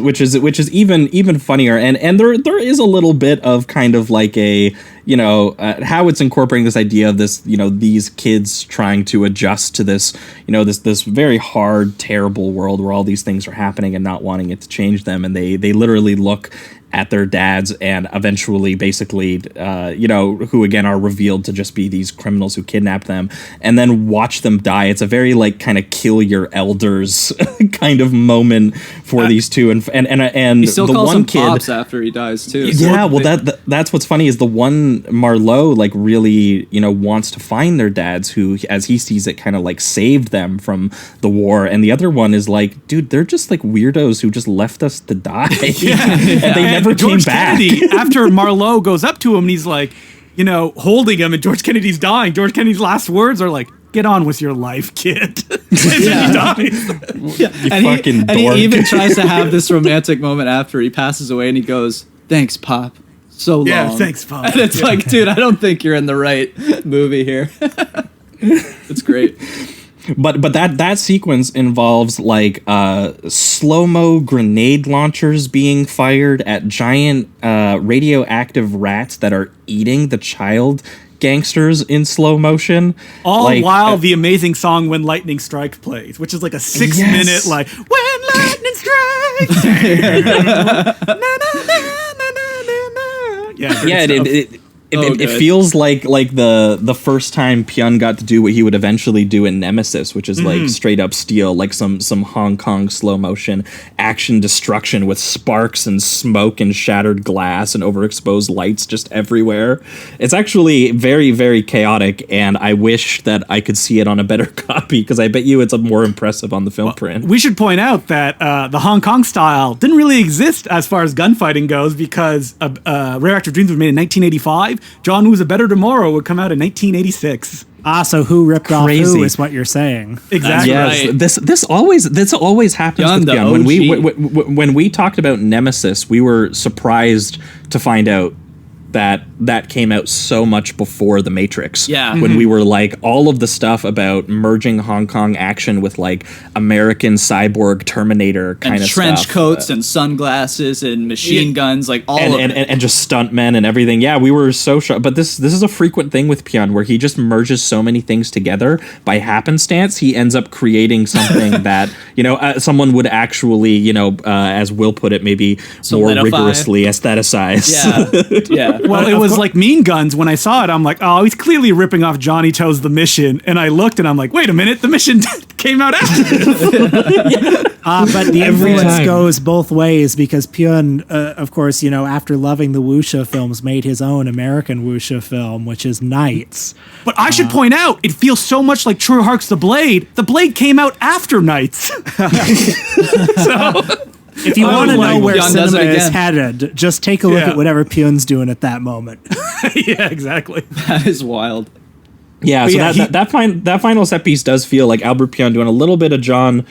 even funnier, and there is a little bit of kind of like a how it's incorporating this idea of this these kids trying to adjust to this this very hard, terrible world where all these things are happening and not wanting it to change them, and they literally look at their dads and eventually basically who again are revealed to just be these criminals who kidnapped them, and then watch them die. It's a very like kind of kill your elders kind of moment for these two, and he still the calls one him kid Pops after he dies too. Yeah, well that's what's funny is the one Marlowe like really wants to find their dads, who as he sees it kind of like saved them from the war, and the other one is like, dude, they're just like weirdos who just left us to die. And they never George came back. Kennedy, after Marlowe goes up to him and he's like, holding him, and George Kennedy's dying. George Kennedy's last words are like, get on with your life, kid. And then he dies. Yeah. And he even tries to have this romantic moment after he passes away, and he goes, "Thanks, Pop. So long." Yeah, thanks, Pop. And it's like, dude, I don't think you're in the right movie here. It's great. But that sequence involves like slow-mo grenade launchers being fired at giant radioactive rats that are eating the child gangsters in slow motion. All like, while the amazing song "When Lightning Strikes" plays, which is like a 6-minute like "When Lightning Strikes." It feels like the first time Pyun got to do what he would eventually do in Nemesis, which is like straight up steal like some Hong Kong slow motion action destruction with sparks and smoke and shattered glass and overexposed lights just everywhere. It's actually very, very chaotic, and I wish that I could see it on a better copy, because I bet you it's more impressive on the film print. We should point out that the Hong Kong style didn't really exist as far as gunfighting goes, because Radioactive Dreams was made in 1985. John Woo's A Better Tomorrow would come out in 1986. So who ripped off who is what you're saying. Exactly. Yes, right. This always happens with Pyun. When we talked about Nemesis, we were surprised to find out that came out so much before The Matrix. Yeah. When we were like, all of the stuff about merging Hong Kong action with like American cyborg Terminator kind of stuff. And trench coats and sunglasses and machine guns, like all of it. And just stuntmen and everything. Yeah, we were so shocked. But this is a frequent thing with Pyun, where he just merges so many things together by happenstance. He ends up creating something that, someone would actually, as Will put it, maybe more rigorously aestheticize. Yeah. Well, it was like Mean Guns. When I saw it, I'm like, oh, he's clearly ripping off Johnny Toe's The Mission. And I looked and I'm like, wait a minute, The Mission came out after this. But the influence goes both ways, because Pyun, of course, after loving the wuxia films, made his own American wuxia film, which is Knights. But I should point out, it feels so much like True Hearts The Blade. The Blade came out after Knights. If you want to know where cinema is headed, just take a look at whatever Pyun's doing at that moment. Yeah, exactly. That is wild. Yeah, so that final set piece does feel like Albert Pyun doing a little bit of John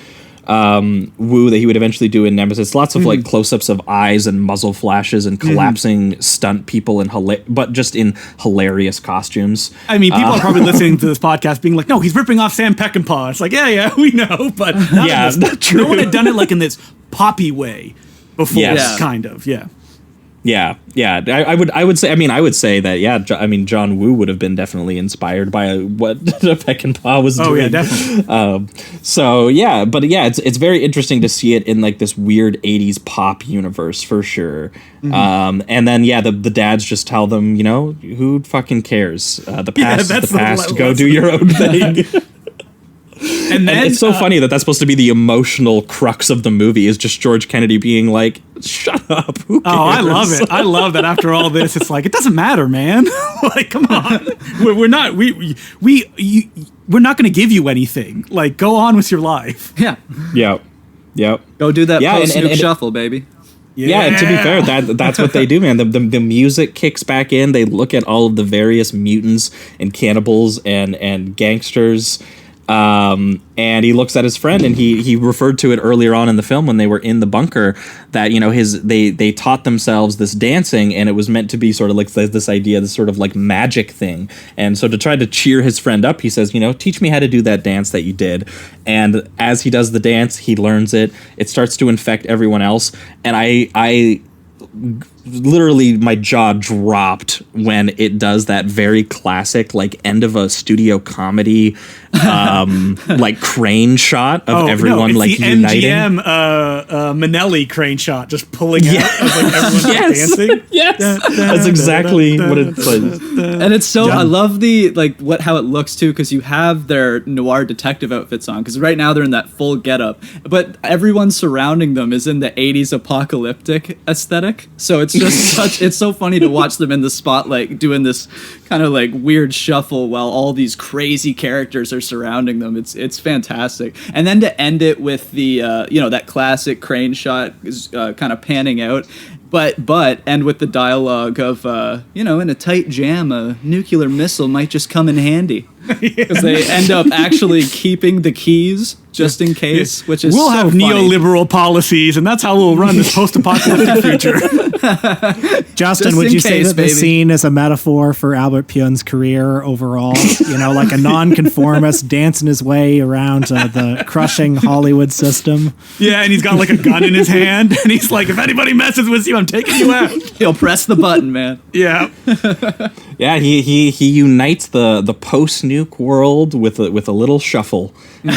Woo that he would eventually do in Nemesis. Lots of like close-ups of eyes and muzzle flashes and collapsing stunt people but just in hilarious costumes. I mean, people are probably listening to this podcast being like, no, he's ripping off Sam Peckinpah. It's like, yeah, we know, but not true. No one had done it like in this poppy way before, kind of, yeah. I would say that, John Woo would have been definitely inspired by what Peckinpah was doing. Oh, yeah, definitely. It's very interesting to see it in like this weird 80s pop universe for sure. And then, the dads just tell them, who fucking cares? The past is the past. Go do your own thing. And it's so funny that that's supposed to be the emotional crux of the movie, is just George Kennedy being like, shut up, who cares? Oh, I love it. I love that after all this, it's like, it doesn't matter, man. Like, come on. We're not going to give you anything. Like, go on with your life. Yeah. Yep. Go do that post-Snoop shuffle, baby. Yeah, to be fair, that's what they do, man. The music kicks back in. They look at all of the various mutants and cannibals and gangsters. And he looks at his friend, and he referred to it earlier on in the film when they were in the bunker, that they taught themselves this dancing, and it was meant to be sort of like this idea, this sort of like magic thing. And so to try to cheer his friend up, he says, teach me how to do that dance that you did. And as he does the dance, he learns it. It starts to infect everyone else, and I literally my jaw dropped when it does that very classic like end of a studio comedy like crane shot of everyone like the uniting. MGM Minnelli crane shot, just pulling out of like everyone dancing. Yes, that's exactly what it's like. And it's so I love the how it looks too, because you have their noir detective outfits on, because right now they're in that full getup, but everyone surrounding them is in the 80s apocalyptic aesthetic. So it's just it's so funny to watch them in the spotlight doing this kind of like weird shuffle while all these crazy characters are surrounding them. It's fantastic. And then to end it with the that classic crane shot is kind of panning out, But and with the dialogue of in a tight jam, a nuclear missile might just come in handy, because they end up actually keeping the keys just in case, which is we'll so have funny. neoliberal policies, and that's how we'll run this post-apocalyptic future. Justin, Just would in you say case, that the baby. scene is a metaphor for Albert Pyun's career overall? Like a nonconformist dancing his way around the crushing Hollywood system. Yeah, and he's got like a gun in his hand, and he's like, if anybody messes with you, I'm taking you out. He'll press the button, man. Yeah. Yeah, he unites the post-nuke world with a little shuffle, and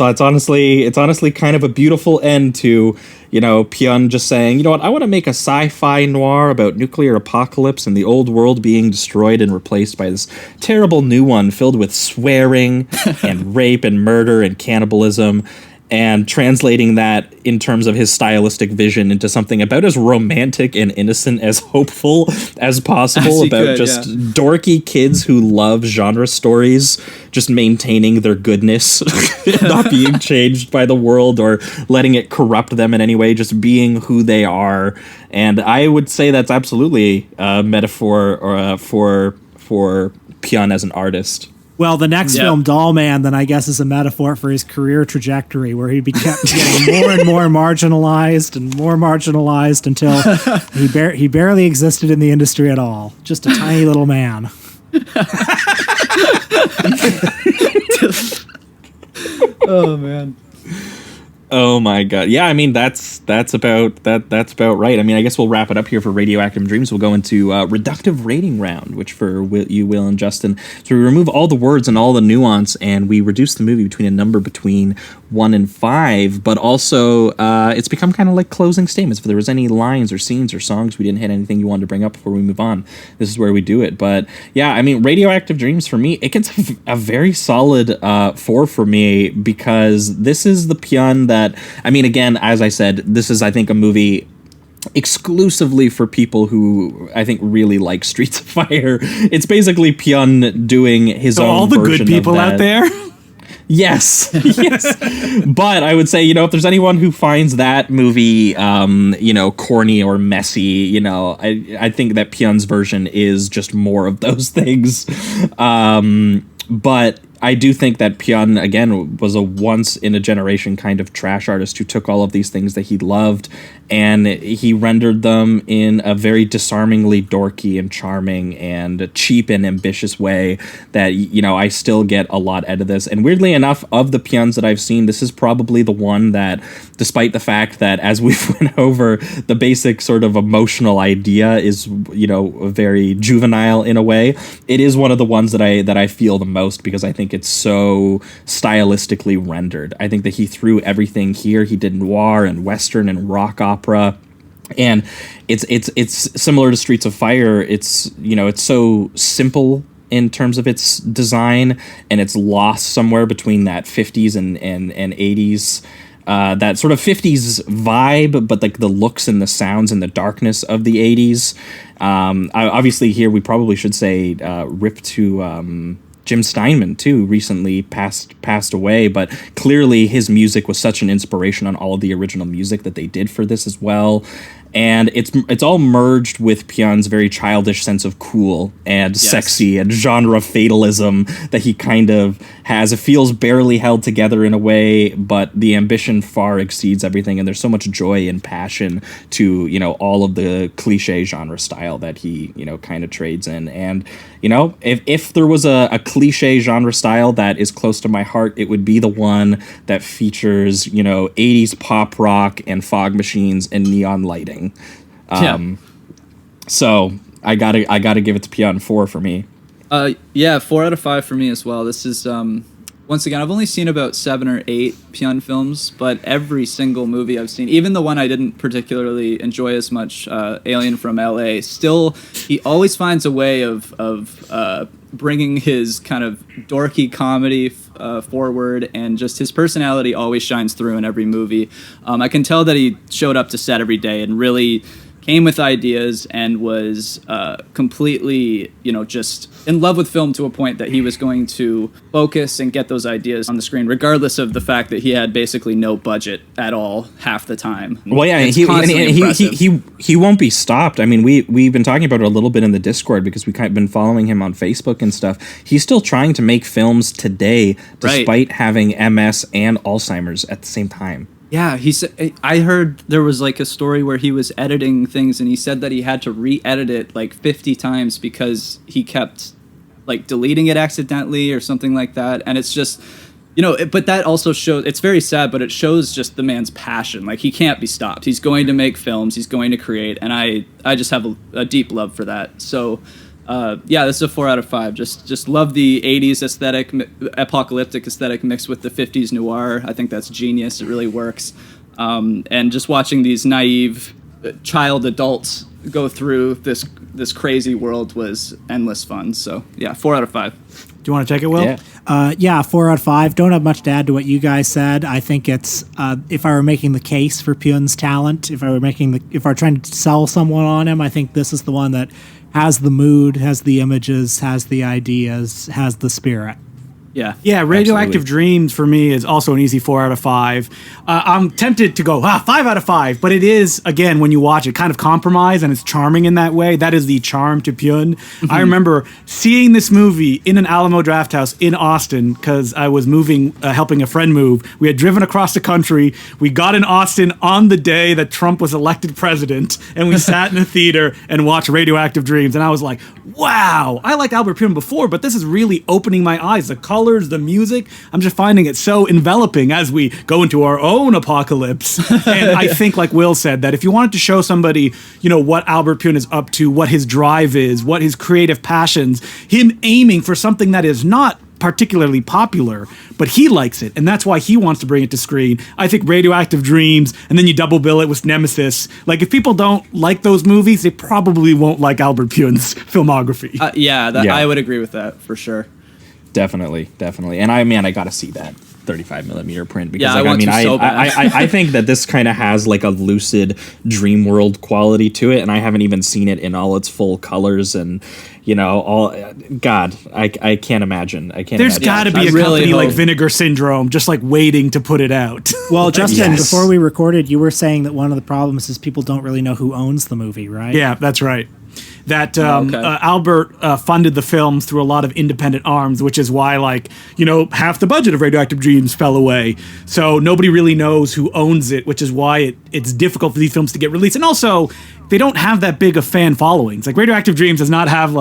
it's honestly kind of a beautiful end to Pyun just saying, you know what, I want to make a sci-fi noir about nuclear apocalypse and the old world being destroyed and replaced by this terrible new one filled with swearing and rape and murder and cannibalism. And translating that in terms of his stylistic vision into something about as romantic and innocent as hopeful as possible, about dorky kids who love genre stories, just maintaining their goodness, not being changed by the world or letting it corrupt them in any way, just being who they are. And I would say that's absolutely a metaphor for Pyun as an artist. Well, the next film, Dollman, then I guess is a metaphor for his career trajectory, where he kept getting more and more marginalized until he barely existed in the industry at all. Just a tiny little man. Oh man. Oh my god. Yeah, I mean that's about right. I mean, I guess we'll wrap it up here for Radioactive Dreams. We'll go into reductive rating round, which for Will and Justin. So we remove all the words and all the nuance, and we reduce the movie between a number between 1 and 5, but also it's become kind of like closing statements. If there was any lines or scenes or songs we didn't hit anything you wanted to bring up before we move on, this is where we do it. But yeah, I mean, Radioactive Dreams for me, it gets a very solid 4 for me, because this is the Pyun that, I mean, again, as I said, this is, I think, a movie exclusively for people who I think really like Streets of Fire. It's basically Pyun doing his own all the version good people of that. out there. Yes, yes. But I would say, if there's anyone who finds that movie, corny or messy, I think that Pyun's version is just more of those things. But I do think that Pyun, again, was a once-in-a-generation kind of trash artist who took all of these things that he loved and he rendered them in a very disarmingly dorky and charming and cheap and ambitious way that, I still get a lot out of this. And weirdly enough, of the Pyuns that I've seen, this is probably the one that, despite the fact that, as we've went over, the basic sort of emotional idea is, very juvenile in a way, it is one of the ones that I feel the most, because I think it's so stylistically rendered. I think that he threw everything here. He did noir and western and rock opera, and it's similar to Streets of Fire. It's it's so simple in terms of its design, and it's lost somewhere between that 50s and 80s. That sort of 50s vibe, but like the looks and the sounds and the darkness of the 80s. Obviously here we probably should say rip to Jim Steinman too, recently passed away, but clearly his music was such an inspiration on all of the original music that they did for this as well. And it's all merged with Pyun's very childish sense of cool and sexy and genre fatalism that he kind of has. It feels barely held together in a way, but the ambition far exceeds everything. And there's so much joy and passion to, all of the cliche genre style that he, kind of trades in. And, if there was a cliche genre style that is close to my heart, it would be the one that features, 80s pop rock and fog machines and neon lighting. So I gotta give it to Pyun 4 for me. 4 out of 5 for me as well. This is once again, I've only seen about 7 or 8 Pyun films, but every single movie I've seen, even the one I didn't particularly enjoy as much, Alien from LA, still he always finds a way of bringing his kind of dorky comedy forward, and just his personality always shines through in every movie. I can tell that he showed up to set every day and really came with ideas and was completely, just in love with film to a point that he was going to focus and get those ideas on the screen, regardless of the fact that he had basically no budget at all half the time. Well, yeah, he won't be stopped. I mean, we've been talking about it a little bit in the Discord because we've been following him on Facebook and stuff. He's still trying to make films today, despite having MS and Alzheimer's at the same time. Yeah, he said. I heard there was like a story where he was editing things, and he said that he had to re-edit it like 50 times because he kept like deleting it accidentally or something like that. And it's just, but that also shows. It's very sad, but it shows just the man's passion. Like, he can't be stopped. He's going to make films. He's going to create, and I just have a deep love for that. So. This is a 4 out of 5. Just love the 80s aesthetic, apocalyptic aesthetic mixed with the 50s noir. I think that's genius. It really works. And just watching these naive child adults go through this crazy world was endless fun. So, 4 out of 5. Do you want to take it, Will? Yeah. 4 out of 5. Don't have much to add to what you guys said. I think it's if I were making the case for Pyun's talent, if I were trying to sell someone on him, I think this is the one that has the mood, has the images, has the ideas, has the spirit. Yeah, Radioactive Dreams for me is also an easy 4 out of 5. I'm tempted to go 5 out of 5, but it is, again, when you watch it, kind of compromise, and it's charming in that way. That is the charm to Pyun. Mm-hmm. I remember seeing this movie in an Alamo Drafthouse in Austin because I was moving, helping a friend move. We had driven across the country. We got in Austin on the day that Trump was elected president, and we sat in a theater and watched Radioactive Dreams, and I was like, wow, I liked Albert Pyun before, but this is really opening my eyes. The colors, the music, I'm just finding it so enveloping as we go into our own apocalypse. And I think, like Will said, that if you wanted to show somebody, what Albert Pyun is up to, what his drive is, what his creative passions, him aiming for something that is not particularly popular, but he likes it, and that's why he wants to bring it to screen. I think Radioactive Dreams, and then you double bill it with Nemesis. Like, if people don't like those movies, they probably won't like Albert Pyun's filmography. I would agree with that for sure. Definitely. And I gotta see that 35 millimeter print because I think that this kind of has like a lucid dream world quality to it, and I haven't even seen it in all its full colors, and I can't imagine. There's got to be a company like Vinegar Syndrome just like waiting to put it out. Well, Justin, before we recorded, you were saying that one of the problems is people don't really know who owns the movie, right? Yeah, that's right. That Albert funded the films through a lot of independent arms, which is why, half the budget of Radioactive Dreams fell away. So nobody really knows who owns it, which is why it's difficult for these films to get released. And also, they don't have that big of fan followings. Like, Radioactive Dreams does not have,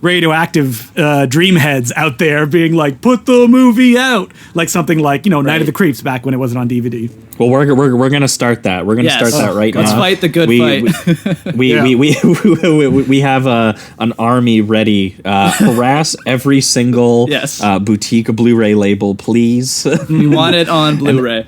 radioactive dream heads out there being like, put the movie out, like something like Night of the Creeps back when it wasn't on DVD. Well, we're gonna start that. We're gonna start that right now. Let's fight the good fight. We have an army ready. Harass every single boutique Blu-ray label, please. We want it on Blu-ray.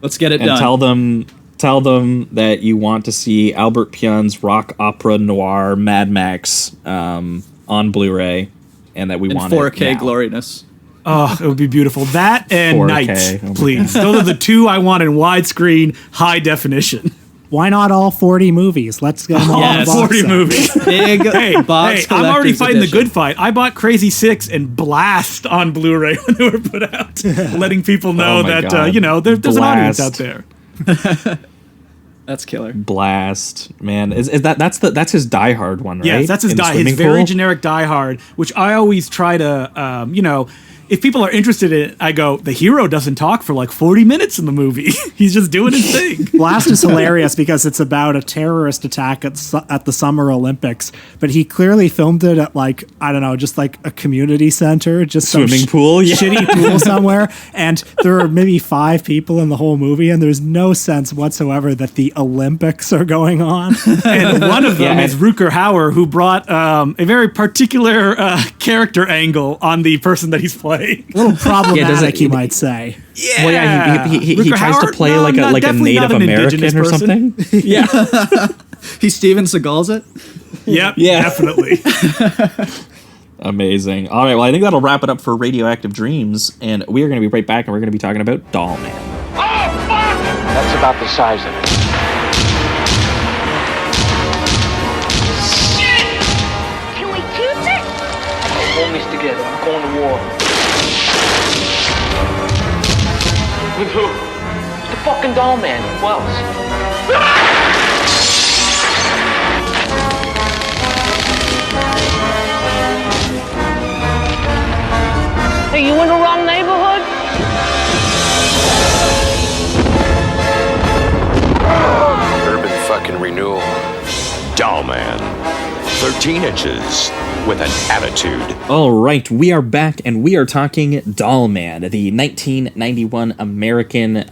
Let's get it done. Tell them that you want to see Albert Pyun's rock opera noir Mad Max on Blu-ray, and that we want 4K it now. gloriness. Oh, it would be beautiful. That and 4K. Night, please. Those are the two I want in widescreen, high definition. Why not all 40 movies? Let's get them all. Yeah, 40 movies. Big box I'm already fighting edition. the good fight. I bought Crazy Six and Blast on Blu-ray when they were put out, letting people know that there's an audience out there. That's killer. Blast, man. That's his Die Hard one, right? Yes, that's his his very generic Die Hard, which I always try to, if people are interested in it, I go, the hero doesn't talk for 40 minutes in the movie. He's just doing his thing. Blast is hilarious because it's about a terrorist attack at the Summer Olympics, but he clearly filmed it at just a community center, just some swimming pool, shitty pool somewhere, and there are maybe 5 people in the whole movie, and there's no sense whatsoever that the Olympics are going on. And one of them is Rutger Hauer, who brought a very particular character angle on the person that he's playing. A little problematic, you might say. Yeah. Well, yeah, he tries to play like a Native American or something. Yeah. He Steven Seagal's it? Yep, definitely. Amazing. All right, well, I think that'll wrap it up for Radioactive Dreams, and we are going to be right back, and we're going to be talking about DOLLMAN. Oh, fuck! That's about the size of it. fucking Dollman. Who else? Hey, you in the wrong neighborhood? Urban fucking renewal. Dollman. 13 inches with an attitude. All right, we are back, and we are talking Dollman, the 1991 American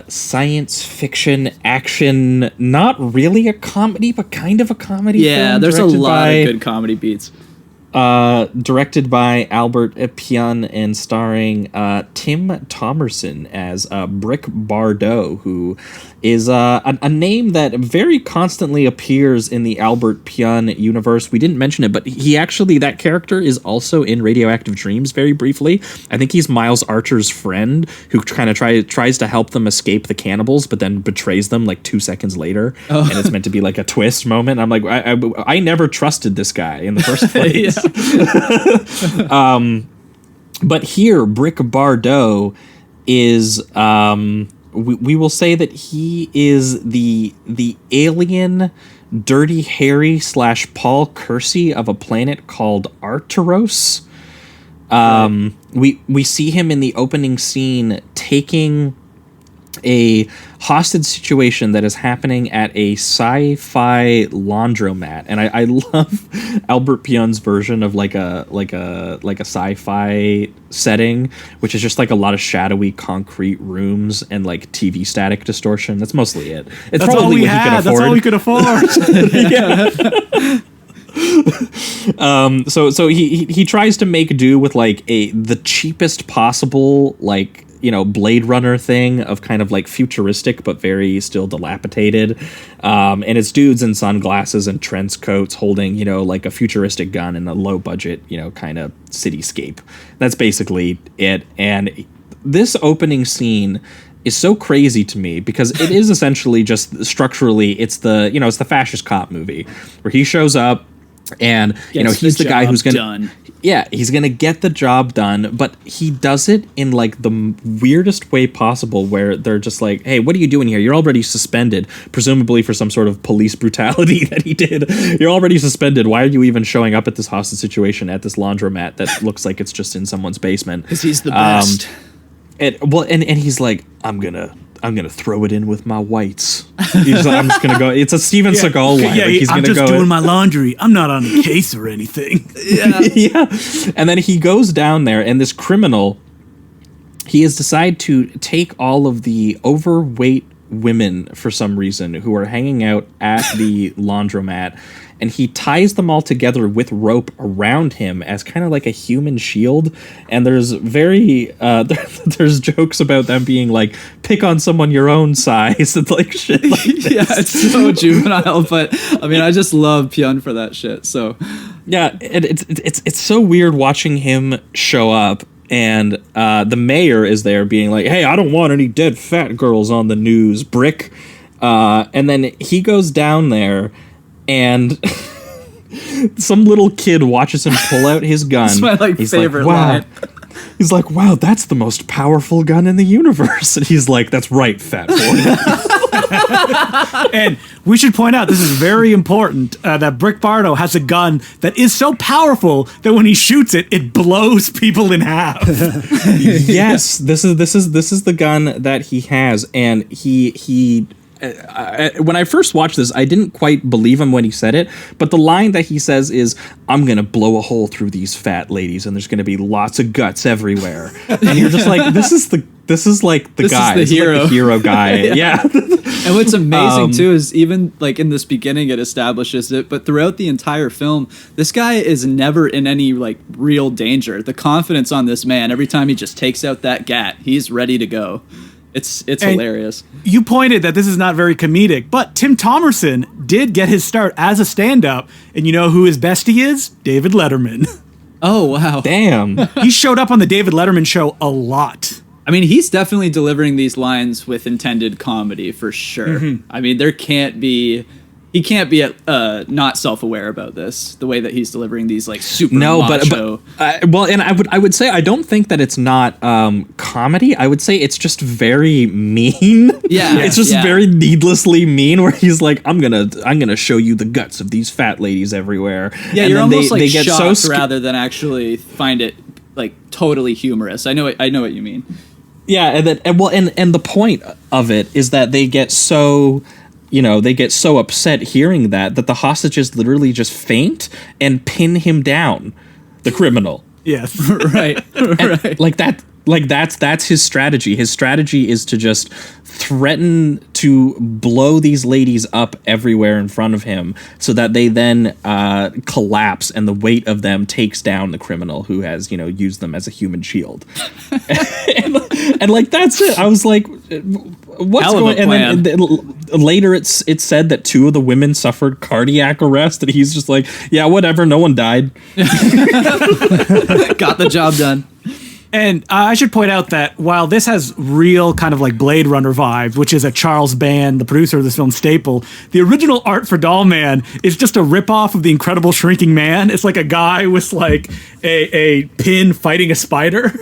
science fiction action, not really a comedy, but kind of a comedy film. Yeah, there's a lot of good comedy beats. Directed by Albert Pyun and starring Tim Thomerson as Brick Bardot, who is a name that very constantly appears in the Albert Pyun universe. We didn't mention it, but that character is also in Radioactive Dreams very briefly. I think he's Miles Archer's friend who kind of tries to help them escape the cannibals, but then betrays them like 2 seconds later. And it's meant to be like a twist moment. I'm like, I never trusted this guy in the first place. But here, Brick Bardot is, we will say that he is the alien Dirty Harry / Paul Kersey of a planet called Arturos. We see him in the opening scene taking a hostage situation that is happening at a sci-fi laundromat, and I love Albert Pyun's version of like a sci-fi setting, which is just like a lot of shadowy concrete rooms and like TV static distortion. That's mostly it. It's That's probably all what he could afford. That's all we could afford. So he tries to make do with like the cheapest possible like Blade Runner thing of kind of like futuristic but very still dilapidated, and it's dudes in sunglasses and trench coats holding like a futuristic gun in a low budget kind of cityscape. That's basically it. And this opening scene is so crazy to me because it is essentially just structurally it's the fascist cop movie where he shows up and he's the guy who's gonna he's gonna get the job done, but he does it in like the weirdest way possible where they're just like, hey, what are you doing here? You're already suspended, presumably for some sort of police brutality that he did. You're already suspended. Why are you even showing up at this hostage situation at this laundromat that looks like it's just in someone's basement? Because he's the best. And he's like, I'm gonna throw it in with my whites. He's like, I'm just gonna go. It's a Steven Seagal line. Yeah, he's I'm gonna just doing my laundry. I'm not on a case or anything. Yeah. And then he goes down there, and this criminal, he has decided to take all of the overweight women for some reason who are hanging out at the laundromat, and he ties them all together with rope around him as kind of like a human shield. And there's there's jokes about them being like, pick on someone your own size and like shit like this. Yeah, it's so juvenile, but I mean, I just love Pyun for that shit. So yeah, it's so weird watching him show up. And the mayor is there being like, hey, I don't want any dead fat girls on the news, Brick. And then he goes down there and some little kid watches him pull out his gun. It's my favorite line. He's like, wow, that's the most powerful gun in the universe. And he's like, that's right, fat boy. And we should point out, this is very important, that Brick Bardot has a gun that is so powerful that when he shoots it, it blows people in half. Yes, this is the gun that he has, and he when I first watched this, I didn't quite believe him when he said it, but the line that he says is, I'm gonna blow a hole through these fat ladies and there's gonna be lots of guts everywhere. And you're just like, this is the guy. Is the hero. Like the hero guy. Yeah. And what's amazing too is even like in this beginning it establishes it, but throughout the entire film, this guy is never in any like real danger. The confidence on this man, every time he just takes out that gat, he's ready to go. It's hilarious. You pointed that this is not very comedic, but Tim Thomerson did get his start as a stand-up, and you know who his bestie is? David Letterman. Oh, wow. Damn. He showed up on the David Letterman show a lot. I mean, he's definitely delivering these lines with intended comedy for sure. Mm-hmm. I mean, there can't be he can't be not self-aware about this, the way that he's delivering these like super macho. Well, and I would say I don't think that it's not comedy. I would say it's just very mean. Yeah, it's just very needlessly mean. Where he's like, I'm gonna show you the guts of these fat ladies everywhere. Yeah, and you're then almost they get shocked so rather than actually find it like totally humorous. I know what you mean. Yeah, and the point of it is that they get so. They get so upset hearing that the hostages literally just faint and pin him down, the criminal. Yes. Right. Right. That's his strategy. His strategy is to just threaten to blow these ladies up everywhere in front of him so that they then collapse and the weight of them takes down the criminal who has, used them as a human shield. and that's it. I was like, what's going on? And then later it's said that 2 of the women suffered cardiac arrest and he's just like, yeah, whatever. No one died. Got the job done. And I should point out that while this has real kind of like Blade Runner vibes, which is a Charles Band, the producer of this film, staple, the original art for Dollman is just a ripoff of The Incredible Shrinking Man. It's like a guy with like a pin fighting a spider.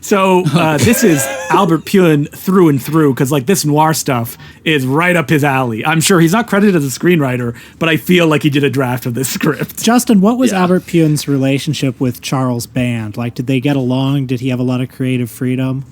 So this is Albert Puyen through and through, because like this noir stuff is right up his alley. I'm sure he's not credited as a screenwriter, but I feel like he did a draft of this script. Justin, what was Albert Puyen's relationship with Charles Band? Like, did they get along? Did he have a lot of creative freedom?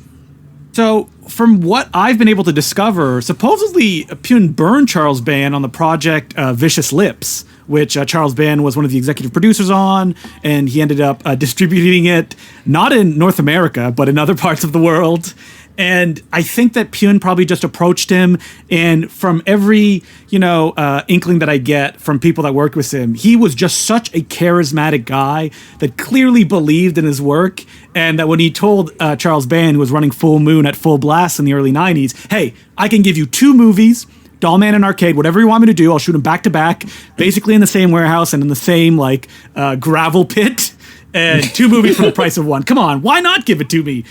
So, from what I've been able to discover, supposedly Puyen burned Charles Band on the project Vicious Lips, which Charles Band was one of the executive producers on, and he ended up distributing it, not in North America, but in other parts of the world. And I think that Puyen probably just approached him, and from every, inkling that I get from people that worked with him, he was just such a charismatic guy that clearly believed in his work, and that when he told Charles Band, who was running Full Moon at full blast in the early 90s, hey, I can give you 2 movies, Dollman and Arcade, whatever you want me to do, I'll shoot them back to back, basically in the same warehouse and in the same gravel pit, and 2 movies for the price of 1. Come on, why not give it to me?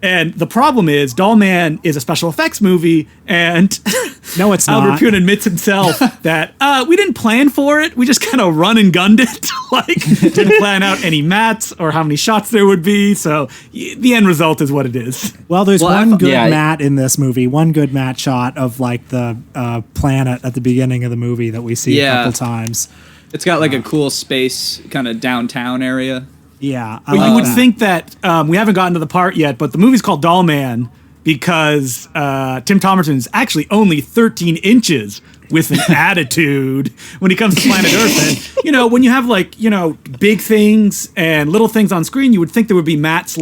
And the problem is, Dollman is a special effects movie, and no, it's not. Albert Puyen admits himself that we didn't plan for it. We just kind of run and gunned it. Didn't plan out any mats or how many shots there would be. So the end result is what it is. Well, there's one good mat in this movie. One good mat shot of the planet at the beginning of the movie that we see a couple times. It's got a cool space kind of downtown area. Yeah, you would think that we haven't gotten to the part yet, but the movie's called Dollman because Tim Thomerson's actually only 13 inches with an attitude when he comes to planet Earth. And, when you have big things and little things on screen, you would think there would be mats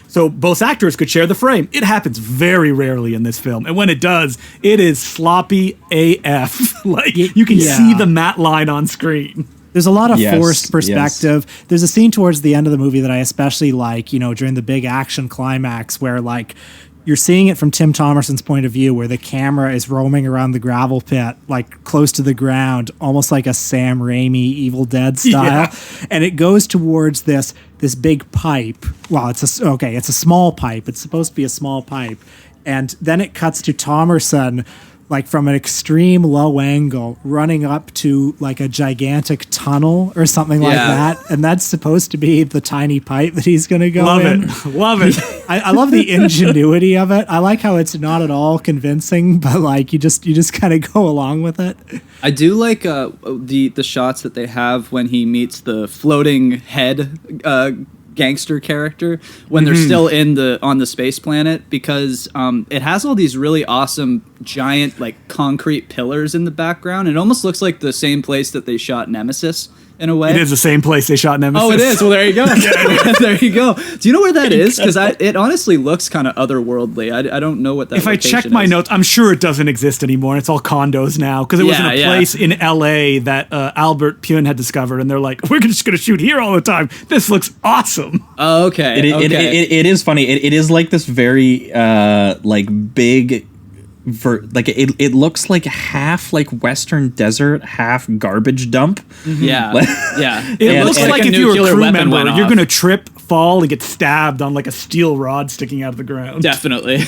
so both actors could share the frame. It happens very rarely in this film. And when it does, it is sloppy AF. You can see the matte line on screen. There's a lot of forced perspective. Yes. There's a scene towards the end of the movie that I especially like, during the big action climax where you're seeing it from Tim Thomerson's point of view, where the camera is roaming around the gravel pit, close to the ground, almost like a Sam Raimi Evil Dead style. Yeah. And it goes towards this big pipe. Well, it's a small pipe. It's supposed to be a small pipe. And then it cuts to Thomerson from an extreme low angle running up to a gigantic tunnel or something like that. And that's supposed to be the tiny pipe that he's going to go in. Love it. I love the ingenuity of it. I like how it's not at all convincing, but you just kind of go along with it. I do like the shots that they have when he meets the floating head gangster character when they're still on the space planet, because it has all these really awesome giant concrete pillars in the background. It almost looks like the same place that they shot Nemesis in a way. It is the same place they shot Nemesis. Oh, it is. Well, there you go. There you go. Do you know where that is? Because it honestly looks kind of otherworldly. I don't know what that If I check my notes, I'm sure it doesn't exist anymore. It's all condos now, because it was in a place in LA that Albert Puyen had discovered, and they're like, we're just going to shoot here all the time. This looks awesome. Oh, okay. It is funny. It is this very big. It looks like half Western desert, half garbage dump. Mm-hmm. Yeah. It looks like if you were a crew member, you're going to trip, fall, and get stabbed on a steel rod sticking out of the ground. Definitely.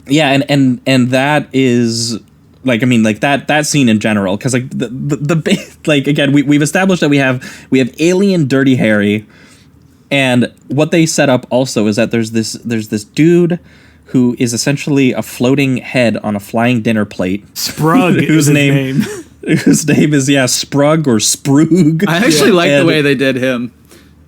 Yeah, and that is Like, I mean, like that scene in general, because like like again, we've established that we have alien Dirty Harry, and what they set up also is that there's this dude who is essentially a floating head on a flying dinner plate. Sprug is his name. Whose name is Sprug or Sprug. I actually like the way they did him.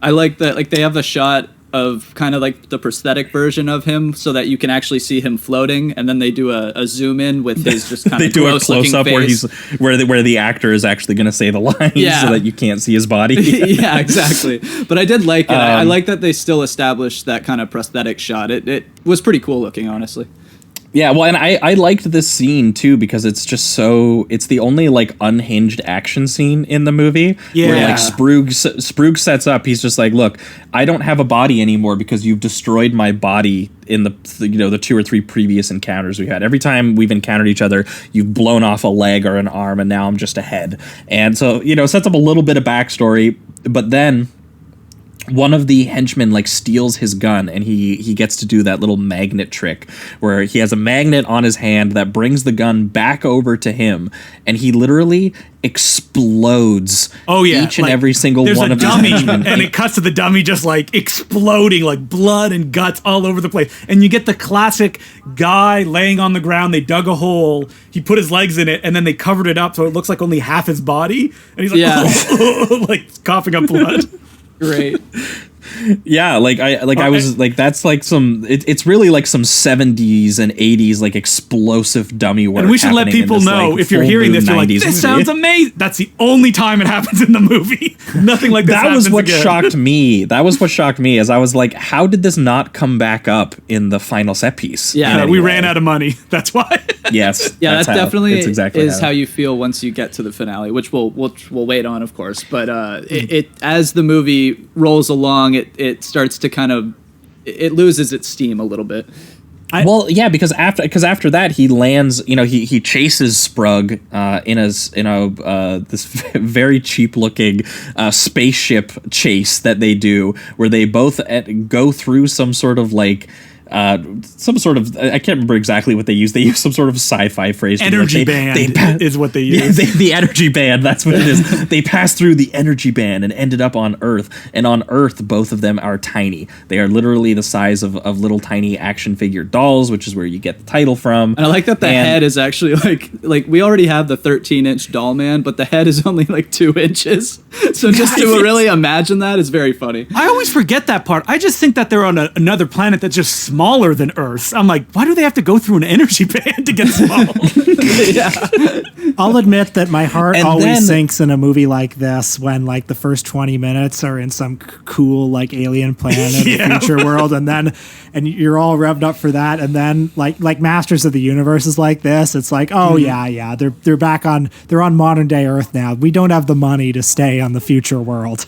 I like that, like they have the shot of kind of like the prosthetic version of him so that you can actually see him floating, and then they do a zoom in with his just kind of they do a close up face. where the actor is actually going to say the lines so that you can't see his body. Yeah, exactly. But I did like it. I like that they still established that kind of prosthetic shot. It was pretty cool looking, honestly. Yeah, well, and I liked this scene too because it's just it's the only like unhinged action scene in the movie. Yeah. Where like Sprug sets up, he's just like, look, I don't have a body anymore because you've destroyed my body in the 2 or 3 previous encounters we had. Every time we've encountered each other, you've blown off a leg or an arm, and now I'm just a head. And so, sets up a little bit of backstory, but then one of the henchmen like steals his gun, and he gets to do that little magnet trick where he has a magnet on his hand that brings the gun back over to him, and he literally explodes each and every single one of his henchmen. And it cuts to the dummy just like exploding, like blood and guts all over the place. And you get the classic guy laying on the ground. They dug a hole, he put his legs in it, and then they covered it up so it looks like only half his body, and he's like like coughing up blood. Great. Yeah, I was like, that's like it's really like some 70s and 80s like explosive dummy work. And we should let people know, if you're hearing this, you're like, this sounds amazing. That's the only time it happens in the movie. Nothing like this that happens was what again. shocked me. That was what shocked me, as I was like, how did this not come back up in the final set piece? Yeah, we ran out of money. That's why. Yes. Yeah, that definitely exactly is how you feel once you get to the finale, which we'll wait on, of course. But it as the movie rolls along, it starts to kind of it loses its steam a little bit. Because after that he lands, he chases Sprug in this very cheap looking spaceship chase that they do, where they both go through some sort of like I can't remember exactly what they use. They use some sort of sci-fi phrase. Energy band is what they use. Yeah, the energy band, that's what it is. They passed through the energy band and ended up on Earth. And on Earth, both of them are tiny. They are literally the size of little tiny action figure dolls, which is where you get the title from. And I like that the head is actually like we already have the 13-inch Dollman, but the head is only like 2 inches. So just to really imagine that is very funny. I always forget that part. I just think that they're on another planet that's just smaller than Earth. I'm like, why do they have to go through an energy band to get small? I'll admit that my heart always sinks in a movie like this when like the first 20 minutes are in some cool like alien planet or future world, and you're all revved up for that, and then like Masters of the Universe is like this. It's like, they're on modern day Earth now. We don't have the money to stay on the future world.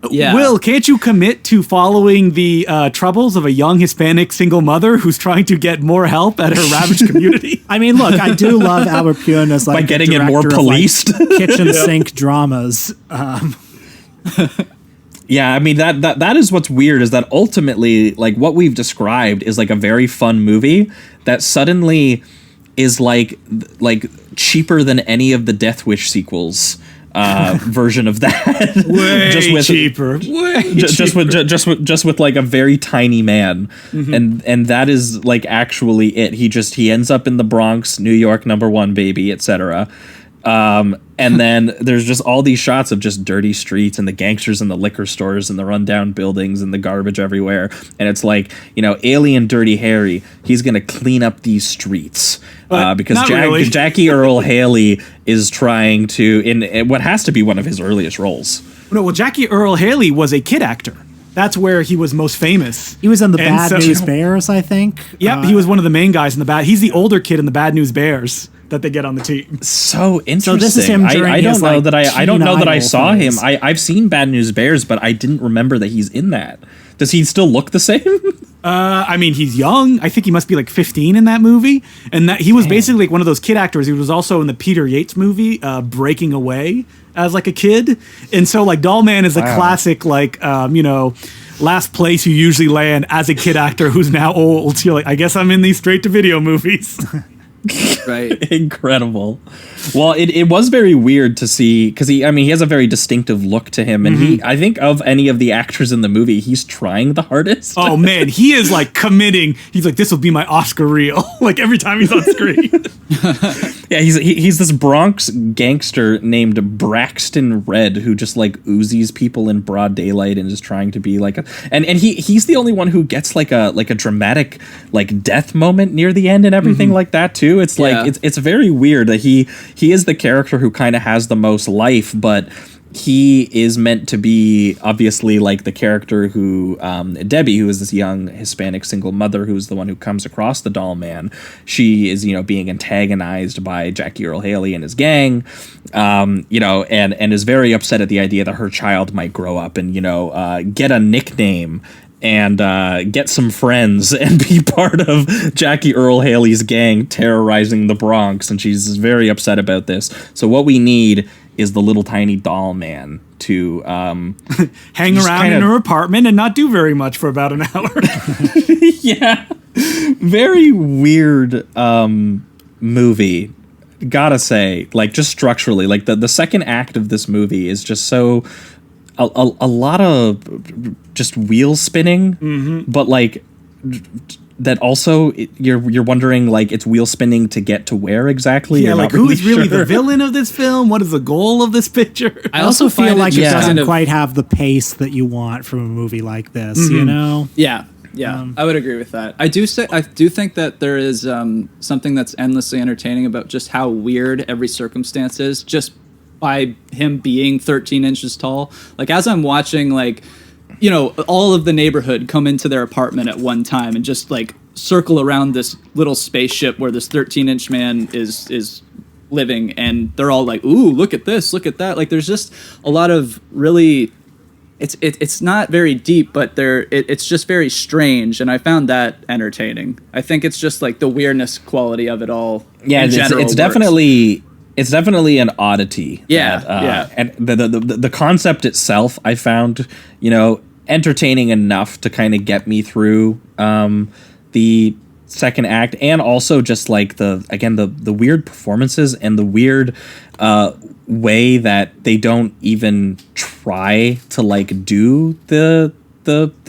Yeah. Will, can't you commit to following the troubles of a young Hispanic single mother who's trying to get more help at her ravaged community? I mean, look, I do love Albert Pune as like by getting it more policed, kitchen sink dramas. Yeah, I mean that is what's weird, is that ultimately like what we've described is like a very fun movie that suddenly is like cheaper than any of the Death Wish sequels. Version of that. Way cheaper. Just with like a very tiny man. Mm-hmm. And that is like actually it. He ends up in the Bronx, New York, #1 baby, etc. And then there's just all these shots of just dirty streets and the gangsters in the liquor stores and the rundown buildings and the garbage everywhere. And it's like, alien Dirty Harry, he's going to clean up these streets. Because Jackie Earle Haley is trying to, in what has to be one of his earliest roles. No, well, Jackie Earle Haley was a kid actor. That's where he was most famous. He was in the Bad News Bears, I think. Yep, he was one of the main guys in the Bad. He's the older kid in the Bad News Bears that they get on the team. So interesting. So this is him during I don't his, know like, that I don't know that I saw him. phase. I've seen Bad News Bears, but I didn't remember that he's in that. Does he still look the same? I mean, he's young. I think he must be like 15 in that movie. And that he was basically like one of those kid actors. He was also in the Peter Yates movie, Breaking Away, as like a kid. And so like Dollman is a classic, like, last place you usually land as a kid actor who's now old. You're like, I guess I'm in these straight to video movies. Right. Incredible. Well, it was very weird to see, because he has a very distinctive look to him, and I think of any of the actors in the movie, he's trying the hardest. Oh man, he is like committing. He's like, this will be my Oscar reel. Like every time he's on screen. Yeah, he's this Bronx gangster named Braxton Red who just like oozes people in broad daylight and is trying to be like and he's the only one who gets like a dramatic like death moment near the end and everything like that too. It's like it's very weird that he is the character who kind of has the most life, but he is meant to be obviously like the character who Debbie, who is this young Hispanic single mother who's the one who comes across the doll man. She is, being antagonized by Jackie Earle Haley and his gang, and is very upset at the idea that her child might grow up and, get a nickname and get some friends and be part of Jackie Earle Haley's gang terrorizing the Bronx. And she's very upset about this. So what we need is the little tiny doll man to hang around in her apartment and not do very much for about an hour. Yeah. Very weird movie. Gotta say, like, just structurally, like the second act of this movie is just so a lot of just wheel spinning, but like that also you're wondering like it's wheel spinning to get to where exactly. Yeah, like who's really the villain of this film? What is the goal of this picture? I also feel like it doesn't quite have the pace that you want from a movie like this, you know? Yeah. Yeah, I would agree with that. I do think that there is something that's endlessly entertaining about just how weird every circumstance is, just by him being 13 inches tall. Like, as I'm watching, like, all of the neighborhood come into their apartment at one time and just, like, circle around this little spaceship where this 13-inch man is living, and they're all like, ooh, look at this, look at that. Like, there's just a lot of really... It's not very deep, but it's just very strange, and I found that entertaining. I think it's just like the weirdness quality of it all. Yeah, it's definitely an oddity. Yeah, and the concept itself I found entertaining enough to kind of get me through the second act, and also just like the weird performances and the weird way that they don't even try to like do the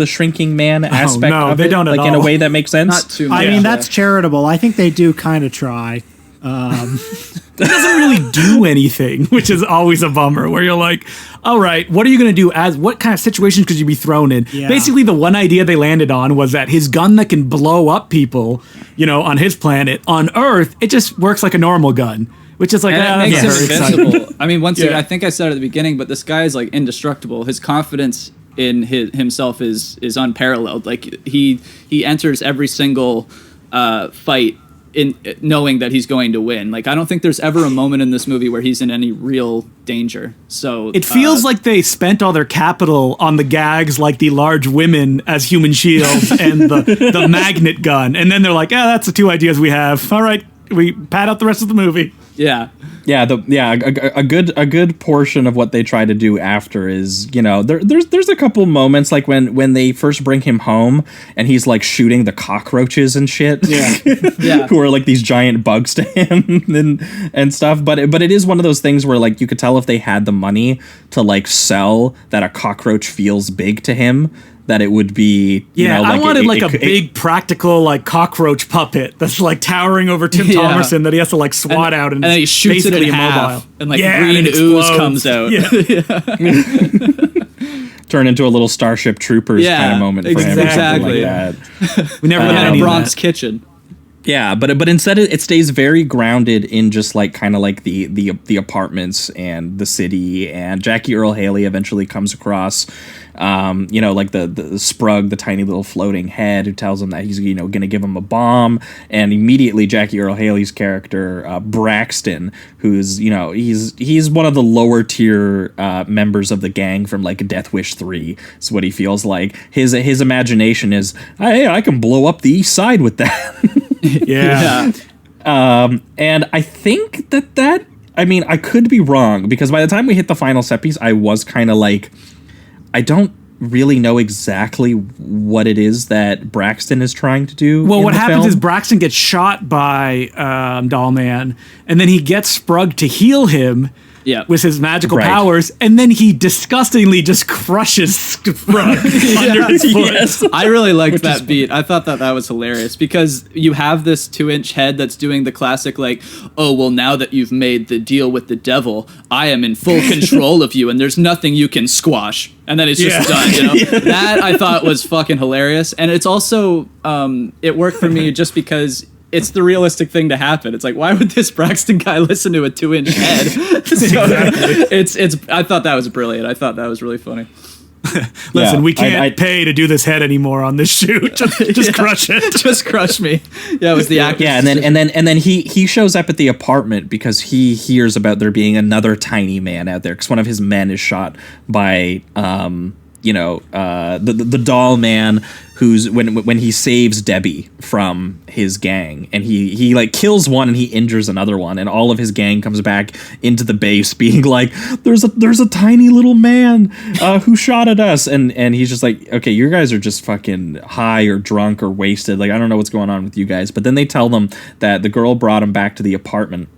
shrinking man aspect of they it, don't at like all. in a way that makes sense. Not too much. I mean, that's charitable. I think they do kind of try. It doesn't really do anything, which is always a bummer, where you're like, all right, what are you going to do? What kind of situations could you be thrown in? Yeah. Basically, the one idea they landed on was that his gun that can blow up people, on his planet, on Earth, it just works like a normal gun, which is like, and it makes that's him very invincible. exciting. I mean, once again, I think I said at the beginning, but this guy is like indestructible. His confidence in himself is unparalleled. Like he enters every single fight in knowing that he's going to win. Like, I don't think there's ever a moment in this movie where he's in any real danger. So it feels like they spent all their capital on the gags, like the large women as human shields and the magnet gun, and then they're like, that's the two ideas we have. All right, we pad out the rest of the movie. Yeah. A good portion of what they try to do after is, there's a couple moments like when they first bring him home and he's like shooting the cockroaches and shit. Yeah. Who are like these giant bugs to him and stuff. But it is one of those things where like you could tell if they had the money to like sell that a cockroach feels big to him, that it would be, I wanted a big practical like cockroach puppet that's like towering over Tim Thomerson that he has to like swat out, and then he shoots it in half, and like green ooze comes out. Turn into a little Starship Troopers kind of moment for him. Exactly. Like that. We never had a Bronx kitchen. Yeah, but instead it stays very grounded in just like kind of like the apartments and the city, and Jackie Earle Haley eventually comes across like the Sprug, the tiny little floating head, who tells him that he's going to give him a bomb, and immediately Jackie Earle Haley's character Braxton, who's he's one of the lower tier members of the gang from like Death Wish 3. Is what he feels like. His imagination is, hey, I can blow up the East Side with that. Yeah. And I think that I mean, I could be wrong, because by the time we hit the final set piece, I was kind of like, I don't really know exactly what it is that Braxton is trying to do. Well, what happens is Braxton gets shot by Dollman, and then he gets Sprug to heal him with his magical powers, and then he disgustingly just crushes Sprug under his foot. Yes. I really liked that beat. I thought that was hilarious because you have this 2-inch head that's doing the classic like, oh, well, now that you've made the deal with the devil, I am in full control of you and there's nothing you can squash. And then it's just done, you know? That I thought was fucking hilarious. And it's also, it worked for me just because it's the realistic thing to happen. It's like, why would this Braxton guy listen to a 2-inch head? I thought that was brilliant. I thought that was really funny. Listen, we can't pay to do this head anymore on this shoot. Just crush it. Just crush me. Yeah, it was the actor. Yeah, and then he shows up at the apartment because he hears about there being another tiny man out there because one of his men is shot by the doll man who's when he saves Debbie from his gang, and he like kills one and he injures another one, and all of his gang comes back into the base being like, there's a tiny little man who shot at us, and he's just like, okay, you guys are just fucking high or drunk or wasted, like I don't know what's going on with you guys. But then they tell them that the girl brought him back to the apartment,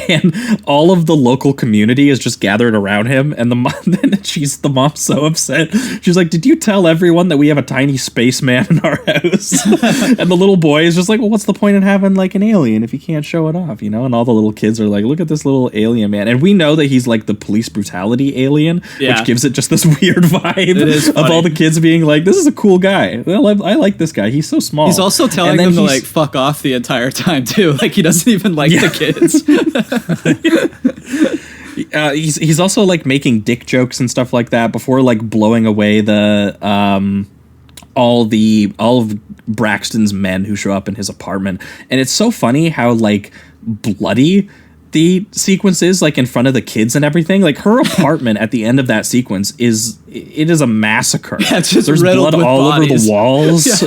and all of the local community is just gathered around him, and the mom's so upset. She's like, did you tell everyone that we have a tiny spaceman in our house? And the little boy is just like, well, what's the point in having like an alien if you can't show it off, you know? And all the little kids are like, look at this little alien man. And we know that he's like the police brutality alien, which gives it just this weird vibe of all the kids being like, this is a cool guy. Well, I like this guy. He's so small. He's also telling them to like fuck off the entire time too. Like he doesn't even like the kids. He's also like making dick jokes and stuff like that before like blowing away the all of Braxton's men who show up in his apartment. And it's so funny how like bloody the sequence is, like in front of the kids and everything. Like her apartment at the end of that sequence is a massacre. Yeah, it's just there's blood all bodies. over the walls.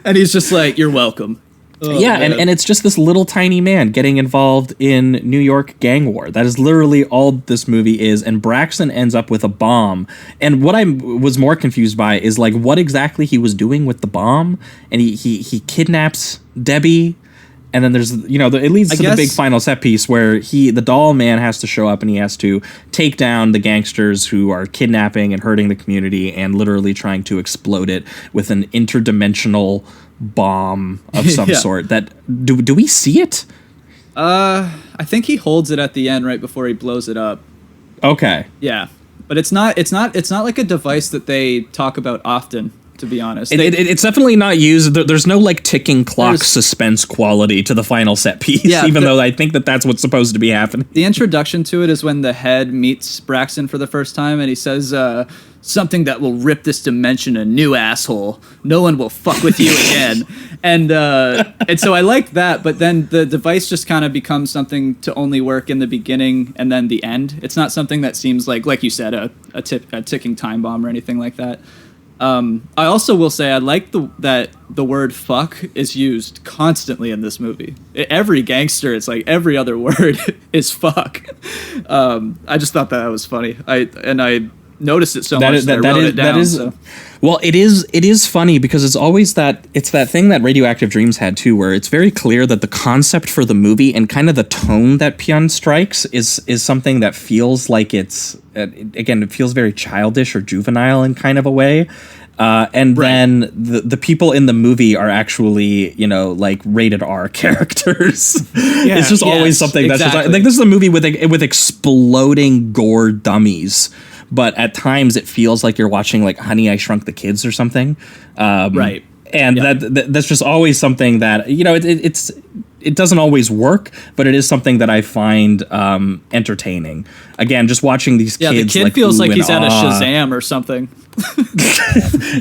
And he's just like, you're welcome. Oh, yeah, and it's just this little tiny man getting involved in New York gang war. That is literally all this movie is, and Braxton ends up with a bomb. And what I was more confused by is like what exactly he was doing with the bomb. And he kidnaps Debbie, and then there's it leads to the big final set piece where the doll man has to show up and he has to take down the gangsters who are kidnapping and hurting the community and literally trying to explode it with an interdimensional bomb of some sort. That do we see it? I think he holds it at the end right before he blows it up. Okay. Yeah, but it's not like a device that they talk about often, to be honest. It's definitely not used. There's no like ticking clock suspense quality to the final set piece, even though I think that's what's supposed to be happening. The introduction to it is when the head meets Braxton for the first time, and he says something that will rip this dimension a new asshole. No one will fuck with you again. And so I like that, but then the device just kind of becomes something to only work in the beginning and then the end. It's not something that seems like you said, a ticking time bomb or anything like that. I also will say I like that the word fuck is used constantly in this movie. Every gangster, it's like every other word is fuck. I just thought that was funny. I noticed it so much that I wrote it down. Well, it is funny because it's always that thing that Radioactive Dreams had too, where it's very clear that the concept for the movie and kind of the tone that Pyun strikes is something that feels like it feels very childish or juvenile in kind of a way. Then the people in the movie are actually, like rated R characters. It's just always something that's just like this is a movie with exploding gore dummies. But at times it feels like you're watching like Honey, I Shrunk the Kids or something. Right. And that's just always something that, it doesn't always work, but it is something that I find entertaining. Again, just watching these kids. Yeah, the kid feels like he's at a Shazam or something.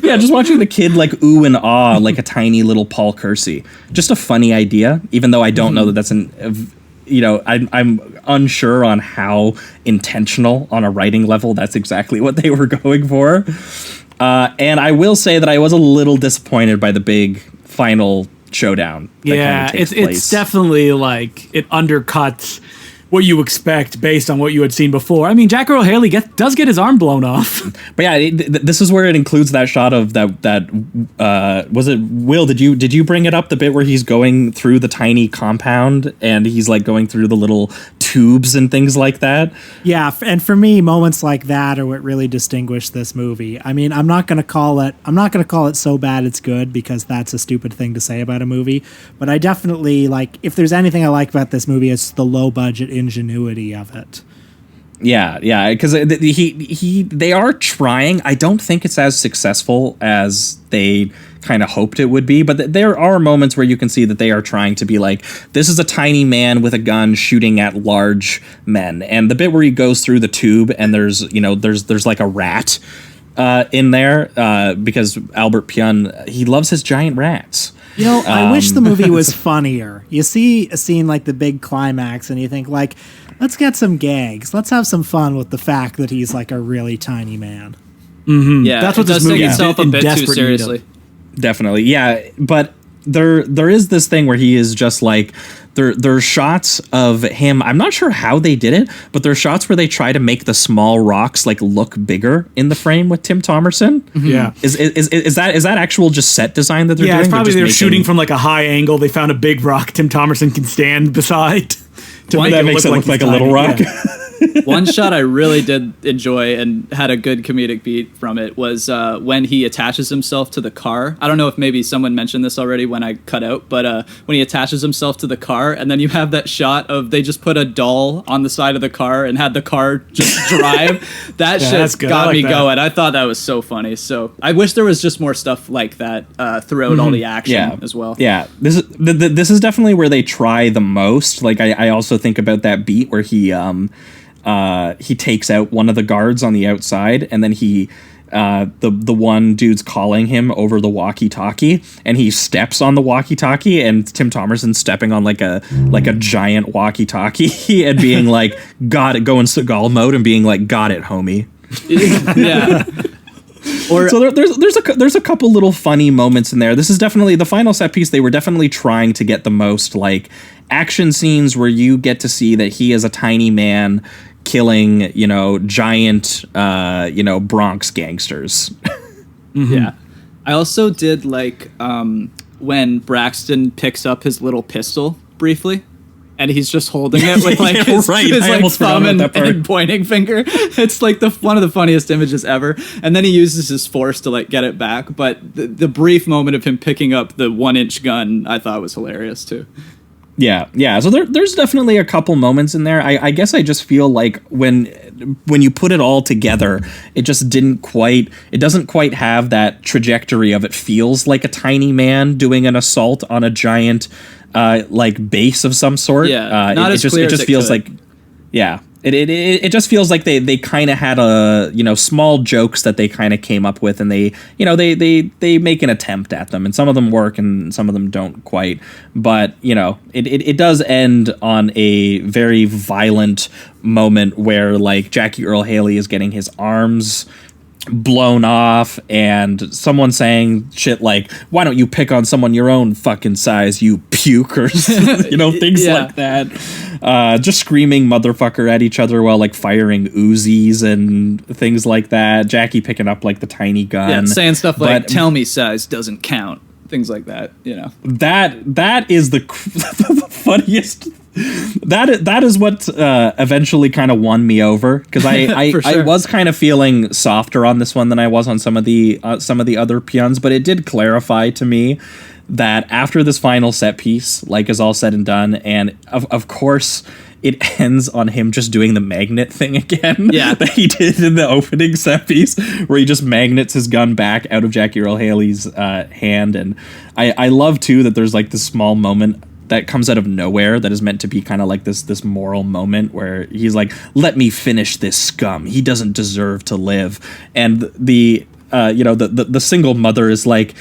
Yeah, just watching the kid like ooh and ah like a tiny little Paul Kersey. Just a funny idea, even though I don't know that that's I'm unsure on how intentional on a writing level that's exactly what they were going for. And I will say that I was a little disappointed by the big final showdown. Yeah, it's definitely like it undercuts what you expect based on what you had seen before. I mean, Jack Earl Haley does get his arm blown off. But yeah, this is where it includes that shot of that was it Will? Did you bring it up, the bit where he's going through the tiny compound and he's like going through the little tubes and things like that? Yeah, and for me, moments like that are what really distinguish this movie. I mean, I'm not going to call it so bad it's good, because that's a stupid thing to say about a movie. But I definitely like, if there's anything I like about this movie, it's the low budget ingenuity of it. Yeah, because they are trying. I don't think it's as successful as they kind of hoped it would be, but there are moments where you can see that they are trying to be like, this is a tiny man with a gun shooting at large men. And the bit where he goes through the tube and there's like a rat in there, because Albert Pyun, he loves his giant rats. You know, I wish the movie was funnier. You see a scene like the big climax and you think like, let's get some gags. Let's have some fun with the fact that he's like a really tiny man. Mm-hmm. Yeah, that's what this movie is itself a bit too seriously. Definitely, yeah. But there is this thing where he is just like, there are shots of him. I'm not sure how they did it, but there are shots where they try to make the small rocks like look bigger in the frame with Tim Thomerson. Mm-hmm. Yeah, is that actual just set design that they're doing? Yeah, it's probably they're shooting from like a high angle. They found a big rock Tim Thomerson can stand beside. That makes it look like a little rock. Yeah. One shot I really did enjoy and had a good comedic beat from it was when he attaches himself to the car. I don't know if maybe someone mentioned this already when I cut out, but when he attaches himself to the car, and then you have that shot of they just put a doll on the side of the car and had the car just drive. That shit got me going. I thought that was so funny. So I wish there was just more stuff like that throughout all the action as well. Yeah, this is definitely where they try the most. Like I also think about that beat where he takes out one of the guards on the outside, and then the one dude's calling him over the walkie-talkie, and he steps on the walkie-talkie, and Tim Thomerson's stepping on like a giant walkie-talkie and being like, got it, going Seagal mode and being like, got it, homie. Yeah. So there's a couple little funny moments in there. This is definitely the final set piece. They were definitely trying to get the most like action scenes where you get to see that he is a tiny man killing, giant, Bronx gangsters. Mm-hmm. Yeah. I also did like when Braxton picks up his little pistol briefly. And he's just holding it with like his like thumb and pointing finger. It's like one of the funniest images ever. And then he uses his force to like get it back. But the brief moment of him picking up the 1-inch gun, I thought was hilarious too. Yeah. So there's definitely a couple moments in there. I guess I just feel like when you put it all together, it just doesn't quite have that trajectory of it feels like a tiny man doing an assault on a giant like base of some sort. Yeah, it just feels like it just feels like they kind of had a small jokes that they kind of came up with, and they make an attempt at them, and some of them work and some of them don't quite, but it does end on a very violent moment where like Jackie Earle Haley is getting his arms blown off, and someone saying shit like, why don't you pick on someone your own fucking size, you pukers, things like that. Just screaming motherfucker at each other while like firing Uzis and things like that. Jackie picking up like the tiny gun. Yeah, saying stuff like, tell me size doesn't count. Things like that, That is the funniest. That is what eventually kind of won me over, because I was kind of feeling softer on this one than I was on some of the other Pyuns, but it did clarify to me that after this final set piece, like is all said and done, and of course it ends on him just doing the magnet thing again. Yeah. That he did in the opening set piece, where he just magnets his gun back out of Jackie Earle Haley's hand. And I love too that there's like this small moment that comes out of nowhere that is meant to be kind of like this moral moment where he's like, let me finish this scum. He doesn't deserve to live. And the single mother is like,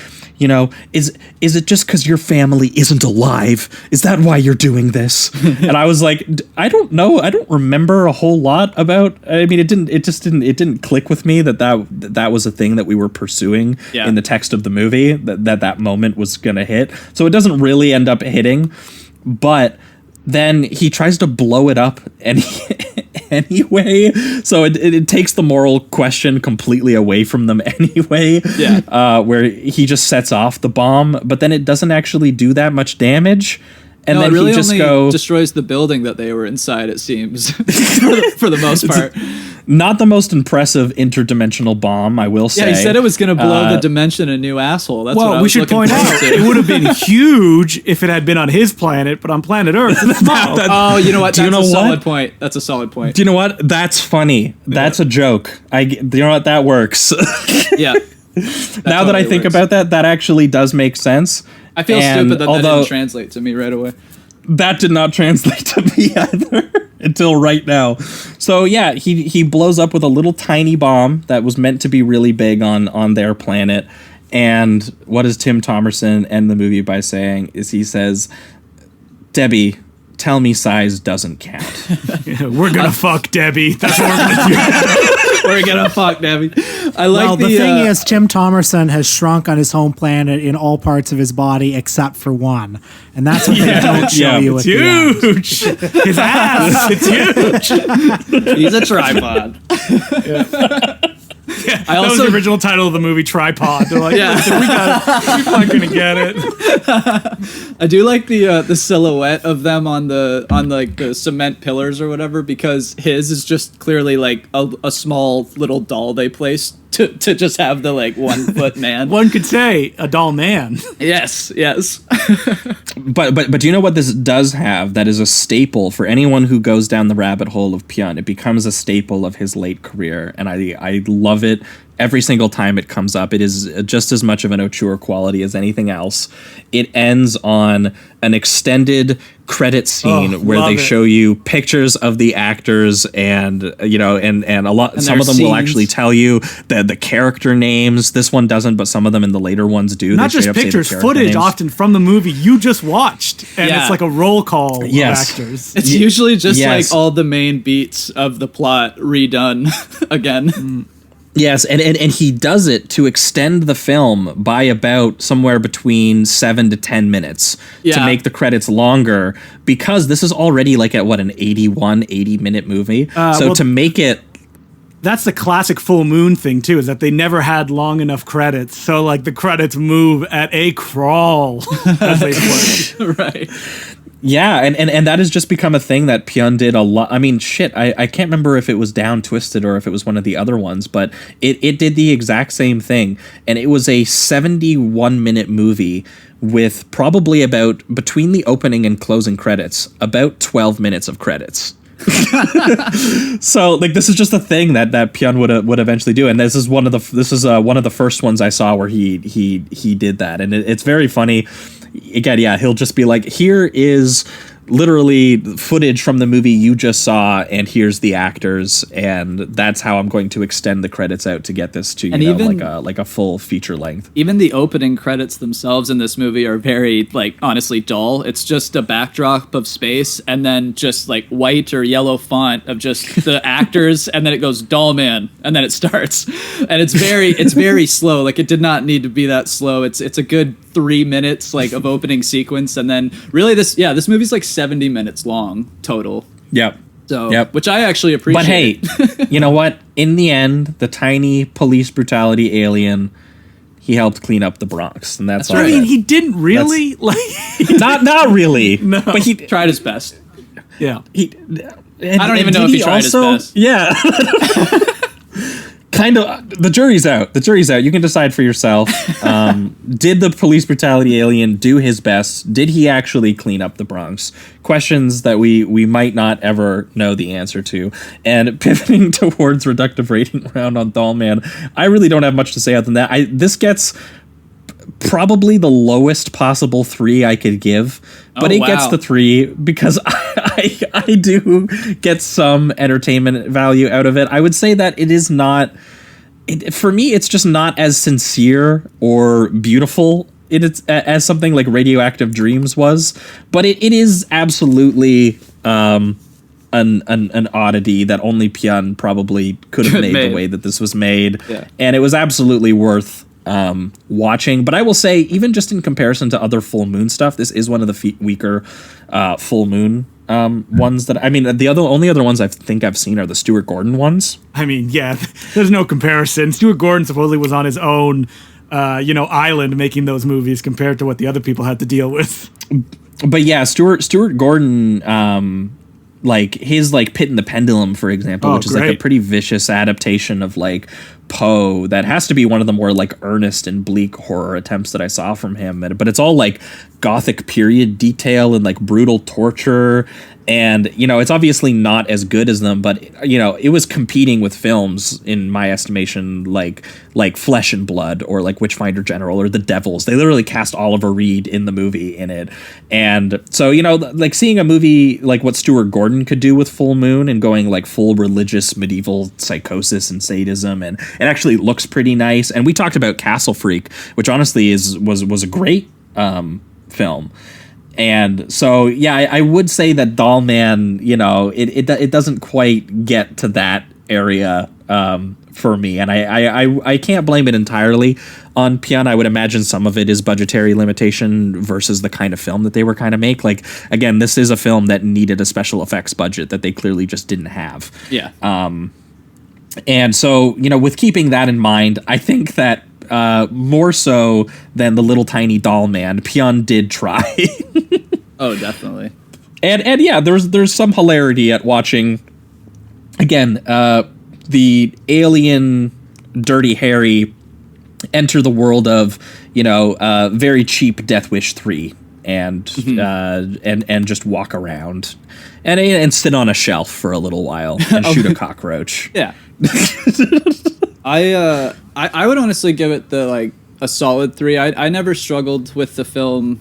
is it just because your family isn't alive? Is that why you're doing this? And I was like, I don't know. I don't remember a whole lot about. I mean, it didn't click with me that was a thing that we were pursuing in the text of the movie. That moment was gonna hit. So it doesn't really end up hitting, but then he tries to blow it up anyway. So it takes the moral question completely away from them anyway. Yeah. Where he just sets off the bomb, but then it doesn't actually do that much damage. And then it really he just only destroys the building that they were inside, it seems, for the most part. Not the most impressive interdimensional bomb, I will say. Yeah, he said it was going to blow the dimension a new asshole. That's what I was we should point out it would have been huge if it had been on his planet, but on planet Earth, it's small. Oh, you know what? That's a solid point. That's a solid point. Do you know what? That's funny. That's a joke. You know what? That works. Yeah. Now that I think about that, that actually does make sense. I feel stupid that didn't translate to me right away. That did not translate to me either until right now. So yeah, he blows up with a little tiny bomb that was meant to be really big on their planet. And what does Tim Thomerson end the movie by saying is he says, "Debbie, tell me size doesn't count." We're gonna fuck Debbie. That's what we're gonna do. We're gonna fuck Debbie. I like well, the thing is, Tim Thomerson has shrunk on his home planet in all parts of his body except for one, and that's what they don't show you. It's huge. His ass. It's huge. He's a tripod. Yeah, that was the original title of the movie, Tripod. They're like, listen, we're not gonna get it. I do like the silhouette of them on the cement pillars or whatever, because his is just clearly like a small little doll they placed to just have the like 1 foot man. One could say a doll man. Yes. But do you know what this does have that is a staple for anyone who goes down the rabbit hole of Pyun? It becomes a staple of his late career, and I love it every single time it comes up. It is just as much of an auteur quality as anything else. It ends on an extended credit scene where they show you pictures of the actors, and a lot. And some of them will actually tell you the character names. This one doesn't, but some of them in the later ones do. Not just pictures, footage often from the movie you just watched, and it's like a roll call of actors. It's usually just like all the main beats of the plot redone again. Yes, and he does it to extend the film by about somewhere between 7 to 10 minutes to make the credits longer, because this is already like at an 80-minute movie. So to make it... That's the classic Full Moon thing, too, is that they never had long enough credits. So, like, the credits move at a crawl as they play. Right. Yeah, and that has just become a thing that Pyun did a lot. I mean, shit, I can't remember if it was Down Twisted or if it was one of the other ones, but it did the exact same thing. And it was a 71-minute movie with probably about, between the opening and closing credits, about 12 minutes of credits. So like this is just a thing that Pyun would eventually do, and this is one of the first ones I saw where he did that, and it's very funny. Again, he'll just be like, here is literally footage from the movie you just saw, and here's the actors, and that's how I'm going to extend the credits out to get this to like a full feature length. Even the opening credits themselves in this movie are very honestly dull. It's just a backdrop of space and then just like white or yellow font of just the actors, and then it goes DOLLMAN, and then it starts, and it's very slow. Like, it did not need to be that slow. It's a good 3 minutes of opening sequence, and then really this movie's like 70 minutes long total. Yep. So, which I actually appreciate. But hey, you know what? In the end, the tiny police brutality alien, he helped clean up the Bronx, and that's all. I mean, he didn't really not really. No, but he tried his best. Yeah. I don't even know if he tried his best. Yeah. Kind of. The jury's out. You can decide for yourself. Did the police brutality alien do his best? Did he actually clean up the Bronx? Questions that we might not ever know the answer to. And pivoting towards reductive rating round on DOLLMAN, I really don't have much to say other than that. This gets probably the lowest possible 3 I could give, but it gets the 3 because I do get some entertainment value out of it. I would say that it is not, for me, it's just not as sincere or beautiful as something like Radioactive Dreams was, but it is absolutely an oddity that only Pyun probably could have made the way that this was made, and it was absolutely worth watching. But I will say, even just in comparison to other Full Moon stuff, this is one of the weaker Full Moon ones that the only other ones I think I've seen are the Stuart Gordon ones. I mean, yeah, there's no comparison. Stuart Gordon supposedly was on his own, island making those movies compared to what the other people had to deal with. But yeah, Stuart Gordon, like his like Pit and the Pendulum, for example, which is like a pretty vicious adaptation of like Poe. That has to be one of the more like earnest and bleak horror attempts that I saw from him. But it's all like gothic period detail and like brutal torture. And, it's obviously not as good as them, but, it was competing with films, in my estimation, like Flesh and Blood or like Witchfinder General or The Devils. They literally cast Oliver Reed in the movie in it. And so, like seeing a movie like what Stuart Gordon could do with Full Moon and going like full religious medieval psychosis and sadism, and it actually looks pretty nice. And we talked about Castle Freak, which honestly was a great film. And so, yeah, I would say that Dollman, it doesn't quite get to that area for me. And I can't blame it entirely on Pion. I would imagine some of it is budgetary limitation versus the kind of film that they were kind of make. Like, again, this is a film that needed a special effects budget that they clearly just didn't have. Yeah. And so, with keeping that in mind, I think that more so than the little tiny doll man, Pion did try. Oh, definitely. And yeah, there's some hilarity at watching, again, the alien Dirty Harry enter the world of, very cheap Death Wish 3 and just walk around and sit on a shelf for a little while and shoot a cockroach. Yeah. I would honestly give it a solid 3. I never struggled with the film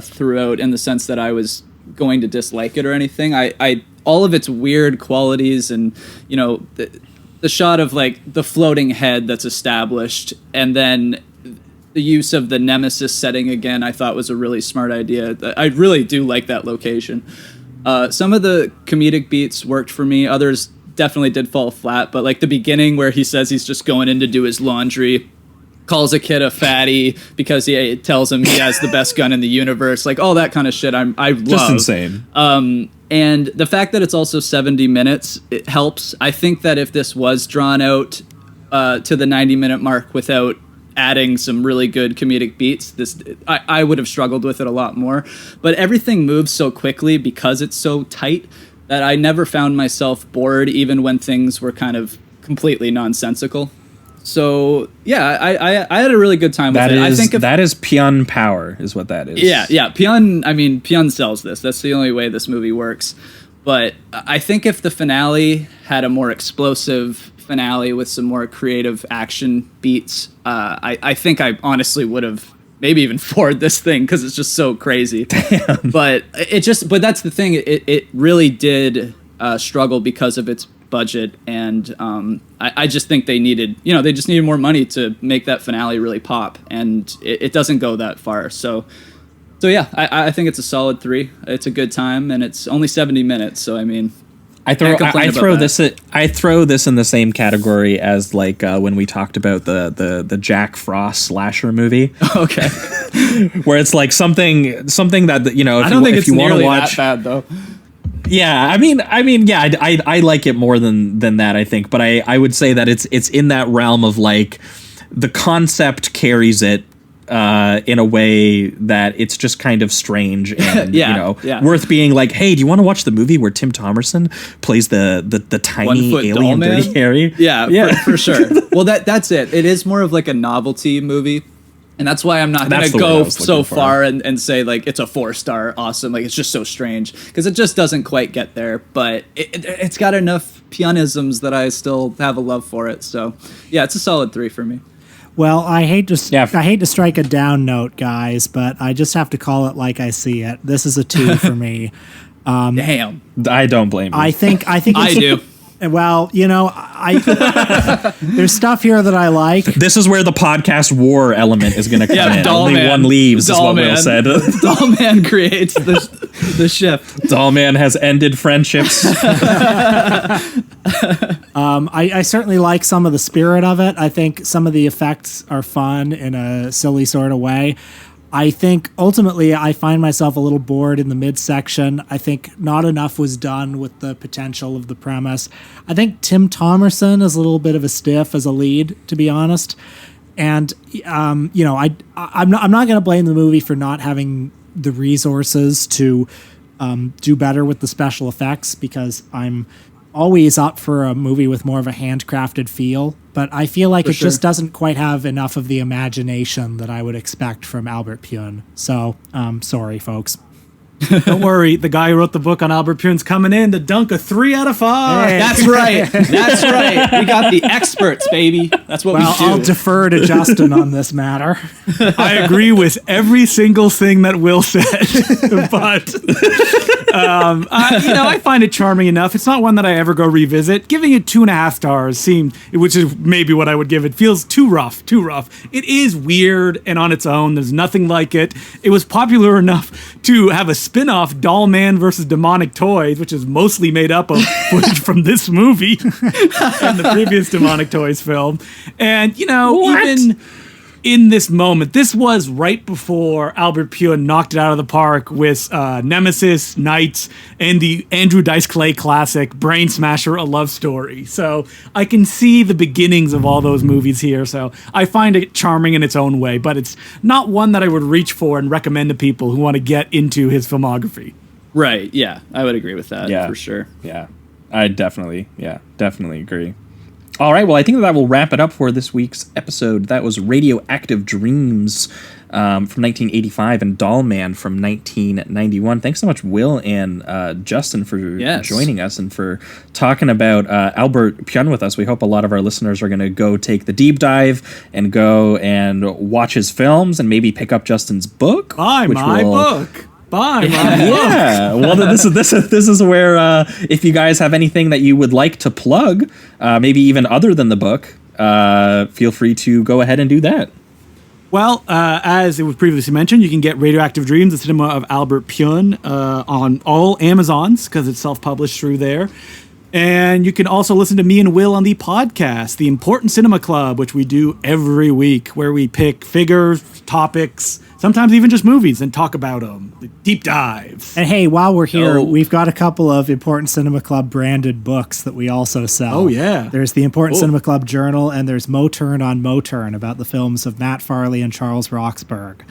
throughout in the sense that I was going to dislike it or anything. I all of its weird qualities and the shot of like the floating head that's established, and then the use of the Nemesis setting again, I thought was a really smart idea. I really do like that location. Some of the comedic beats worked for me. Others definitely did fall flat, but like the beginning where he says he's just going in to do his laundry, calls a kid a fatty because he tells him he has the best gun in the universe, like all that kind of shit I love. Just insane. And the fact that it's also 70 minutes, it helps. I think that if this was drawn out to the 90-minute mark without adding some really good comedic beats, I would have struggled with it a lot more. But everything moves so quickly because it's so tight that I never found myself bored, even when things were kind of completely nonsensical. So yeah, I had a really good time with it. I think that is Pion power, is what that is. Yeah. Pion sells this. That's the only way this movie works. But I think if the finale had a more explosive finale with some more creative action beats, I think I honestly would have maybe even forward this thing because it's just so crazy. Damn. But that's the thing. It really did struggle because of its budget, and I just think they needed more money to make that finale really pop, and it doesn't go that far. So yeah, I think it's a solid 3. It's a good time, and it's only 70 minutes. So I mean, I throw this in the same category as like when we talked about the Jack Frost slasher movie. Okay. Where it's like something that I don't think it's nearly that bad though. Yeah, I mean, yeah, I like it more than that, I think, but I would say that it's in that realm of like the concept carries it in a way that it's just kind of strange and worth being like, hey, do you want to watch the movie where Tim Thomerson plays the tiny alien Dirty Harry? Yeah. For sure. Well, that's it. It is more of like a novelty movie. And that's why I'm not going to go so far and say, like, it's a 4-star awesome. Like, it's just so strange. Because it just doesn't quite get there. But it's got enough Pionisms that I still have a love for it. So, yeah, it's a solid 3 for me. Well, I hate to strike a down note, guys, but I just have to call it like I see it. This is a 2 for me. Damn. I don't blame you. I think I do. Well, there's stuff here that I like. This is where the podcast war element is going to come in. Only one leaves, is what Will said. Dollman creates the shift. Dollman has ended friendships. I certainly like some of the spirit of it. I think some of the effects are fun in a silly sort of way. I think ultimately I find myself a little bored in the midsection. I think not enough was done with the potential of the premise. I think Tim Thomerson is a little bit of a stiff as a lead, to be honest. And I'm not going to blame the movie for not having the resources to do better with the special effects, because I'm always up for a movie with more of a handcrafted feel, but I feel like just doesn't quite have enough of the imagination that I would expect from Albert Pyun. So, sorry, folks. Don't worry, the guy who wrote the book on Albert Pyun's coming in to dunk a 3 out of 5. Hey. That's right. That's right. We got the experts, baby. That's what we do. I'll defer to Justin on this matter. I agree with every single thing that Will said, but I find it charming enough. It's not one that I ever go revisit. Giving it 2.5 stars which is maybe what I would give it, feels too rough. It is weird and on its own. There's nothing like it. It was popular enough to have a spin-off, Dollman versus Demonic Toys, which is mostly made up of footage from this movie and the previous Demonic Toys film. And, even in this moment, this was right before Albert Pyun knocked it out of the park with Nemesis, Knights, and the Andrew Dice Clay classic, Brain Smasher, A Love Story. So I can see the beginnings of all those movies here. So I find it charming in its own way, but it's not one that I would reach for and recommend to people who want to get into his filmography. Right, yeah. I would agree with that, for sure. Yeah, I definitely agree. All right, well, I think that will wrap it up for this week's episode. That was Radioactive Dreams from 1985 and Dollman from 1991. Thanks so much, Will and Justin, for joining us and for talking about Albert Pyun with us. We hope a lot of our listeners are going to go take the deep dive and go and watch his films and maybe pick up Justin's book. Buy my book. Yeah. Well, this is where if you guys have anything that you would like to plug, maybe even other than the book, feel free to go ahead and do that. Well, as it was previously mentioned, you can get Radioactive Dreams, the cinema of Albert Pyun, on all Amazons because it's self-published through there. And you can also listen to me and Will on the podcast, The Important Cinema Club, which we do every week, where we pick figures, topics, sometimes even just movies, and talk about them. The deep dives. And hey, while we're here, we've got a couple of Important Cinema Club branded books that we also sell. Oh, yeah. There's the Important Cinema Club Journal, and there's Moturn on Moturn about the films of Matt Farley and Charles Roxburgh.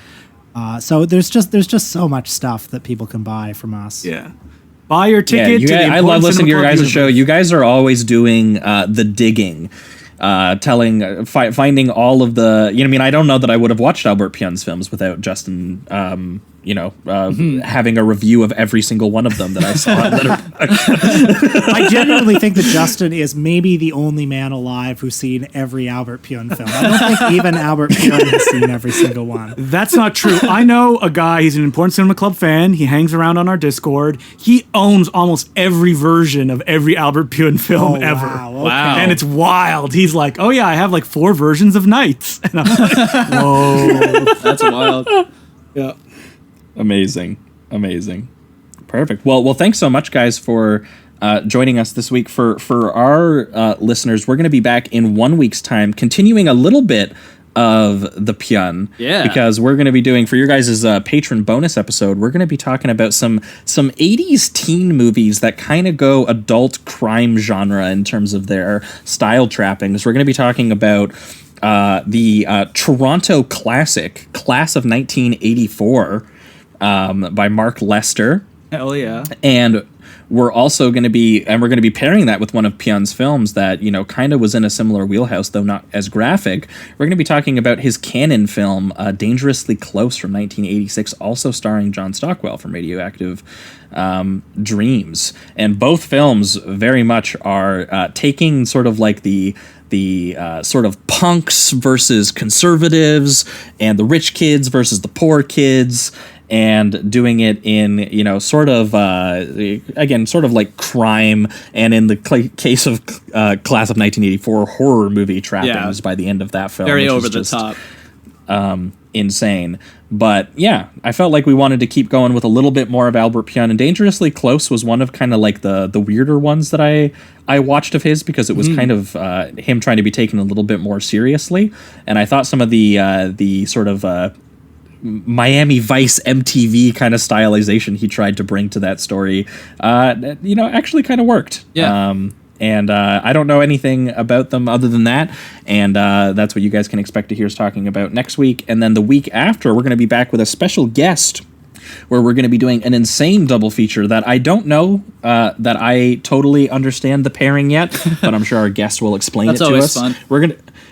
So there's just so much stuff that people can buy from us. Yeah. Buy your ticket. I love listening to your guys' show. You guys are always doing the digging, finding all of the. I don't know that I would have watched Albert Pyun's films without Justin. Having a review of every single one of them that I saw on Letterboxd. I genuinely think that Justin is maybe the only man alive who's seen every Albert Pyun film. I don't think even Albert Pyun has seen every single one. That's not true. I know a guy, he's an Important Cinema Club fan. He hangs around on our Discord. He owns almost every version of every Albert Pyun film ever. Wow, okay. Wow. And it's wild. He's like, oh yeah, I have like 4 versions of Knights. And I'm like, whoa. That's wild. Yeah. Amazing. Perfect. Well, thanks so much, guys, for joining us this week. For our listeners, we're going to be back in 1 week's time, continuing a little bit of the Pyun. Yeah. Because we're going to be doing, for your guys' patron bonus episode, we're going to be talking about some 80s teen movies that kind of go adult crime genre in terms of their style trappings. We're going to be talking about the Toronto classic, Class of 1984, by Mark Lester. Hell yeah. And we're also going to be pairing that with one of Pyun's films that, kind of was in a similar wheelhouse, though not as graphic. We're going to be talking about his canon film, Dangerously Close from 1986, also starring John Stockwell from Radioactive Dreams. And both films very much are taking sort of like the sort of punks versus conservatives and the rich kids versus the poor kids, and doing it in, sort of like crime, and in the case of Class of 1984, horror movie trappings by the end of that film. Very over the top. Insane. But yeah, I felt like we wanted to keep going with a little bit more of Albert Pyun, and Dangerously Close was one of kind of like the weirder ones that I watched of his, because it was kind of him trying to be taken a little bit more seriously. And I thought some of the sort of Miami Vice MTV kind of stylization he tried to bring to that story, actually kind of worked. Yeah. And I don't know anything about them other than that. And that's what you guys can expect to hear us talking about next week. And then the week after, we're going to be back with a special guest where we're going to be doing an insane double feature that I don't know that I totally understand the pairing yet, but I'm sure our guest will explain it to us. Fun.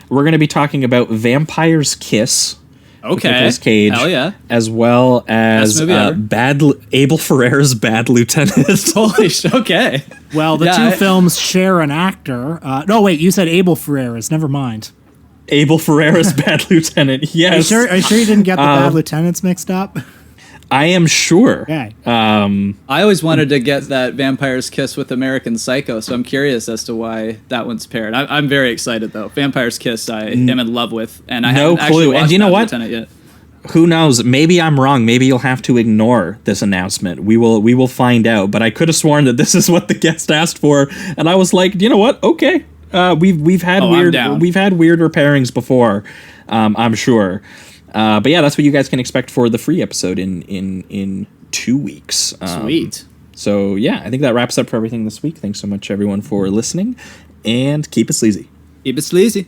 We're gonna be talking about Vampire's Kiss. Okay. Nicolas Cage. Hell yeah. As well as Abel Ferrara's Bad Lieutenant. Holy shit. Okay. Well, the two films share an actor. No, wait, you said Abel Ferrara's. Never mind. Abel Ferrara's Bad Lieutenant. Yes. Are you sure you didn't get the Bad Lieutenants mixed up? I am sure. Okay. I always wanted to get that Vampire's Kiss with American Psycho, so I'm curious as to why that one's paired. I'm very excited though. Vampire's Kiss, I am in love with, and I haven't actually watched Bad Lieutenant yet. Who knows? Maybe I'm wrong. Maybe you'll have to ignore this announcement. We will find out. But I could have sworn that this is what the guest asked for, and I was like, you know what? Okay. We've had weirder pairings before. I'm sure. But yeah, that's what you guys can expect for the free episode in 2 weeks. Sweet. So yeah, I think that wraps up for everything this week. Thanks so much, everyone, for listening, and keep it sleazy. Keep it sleazy.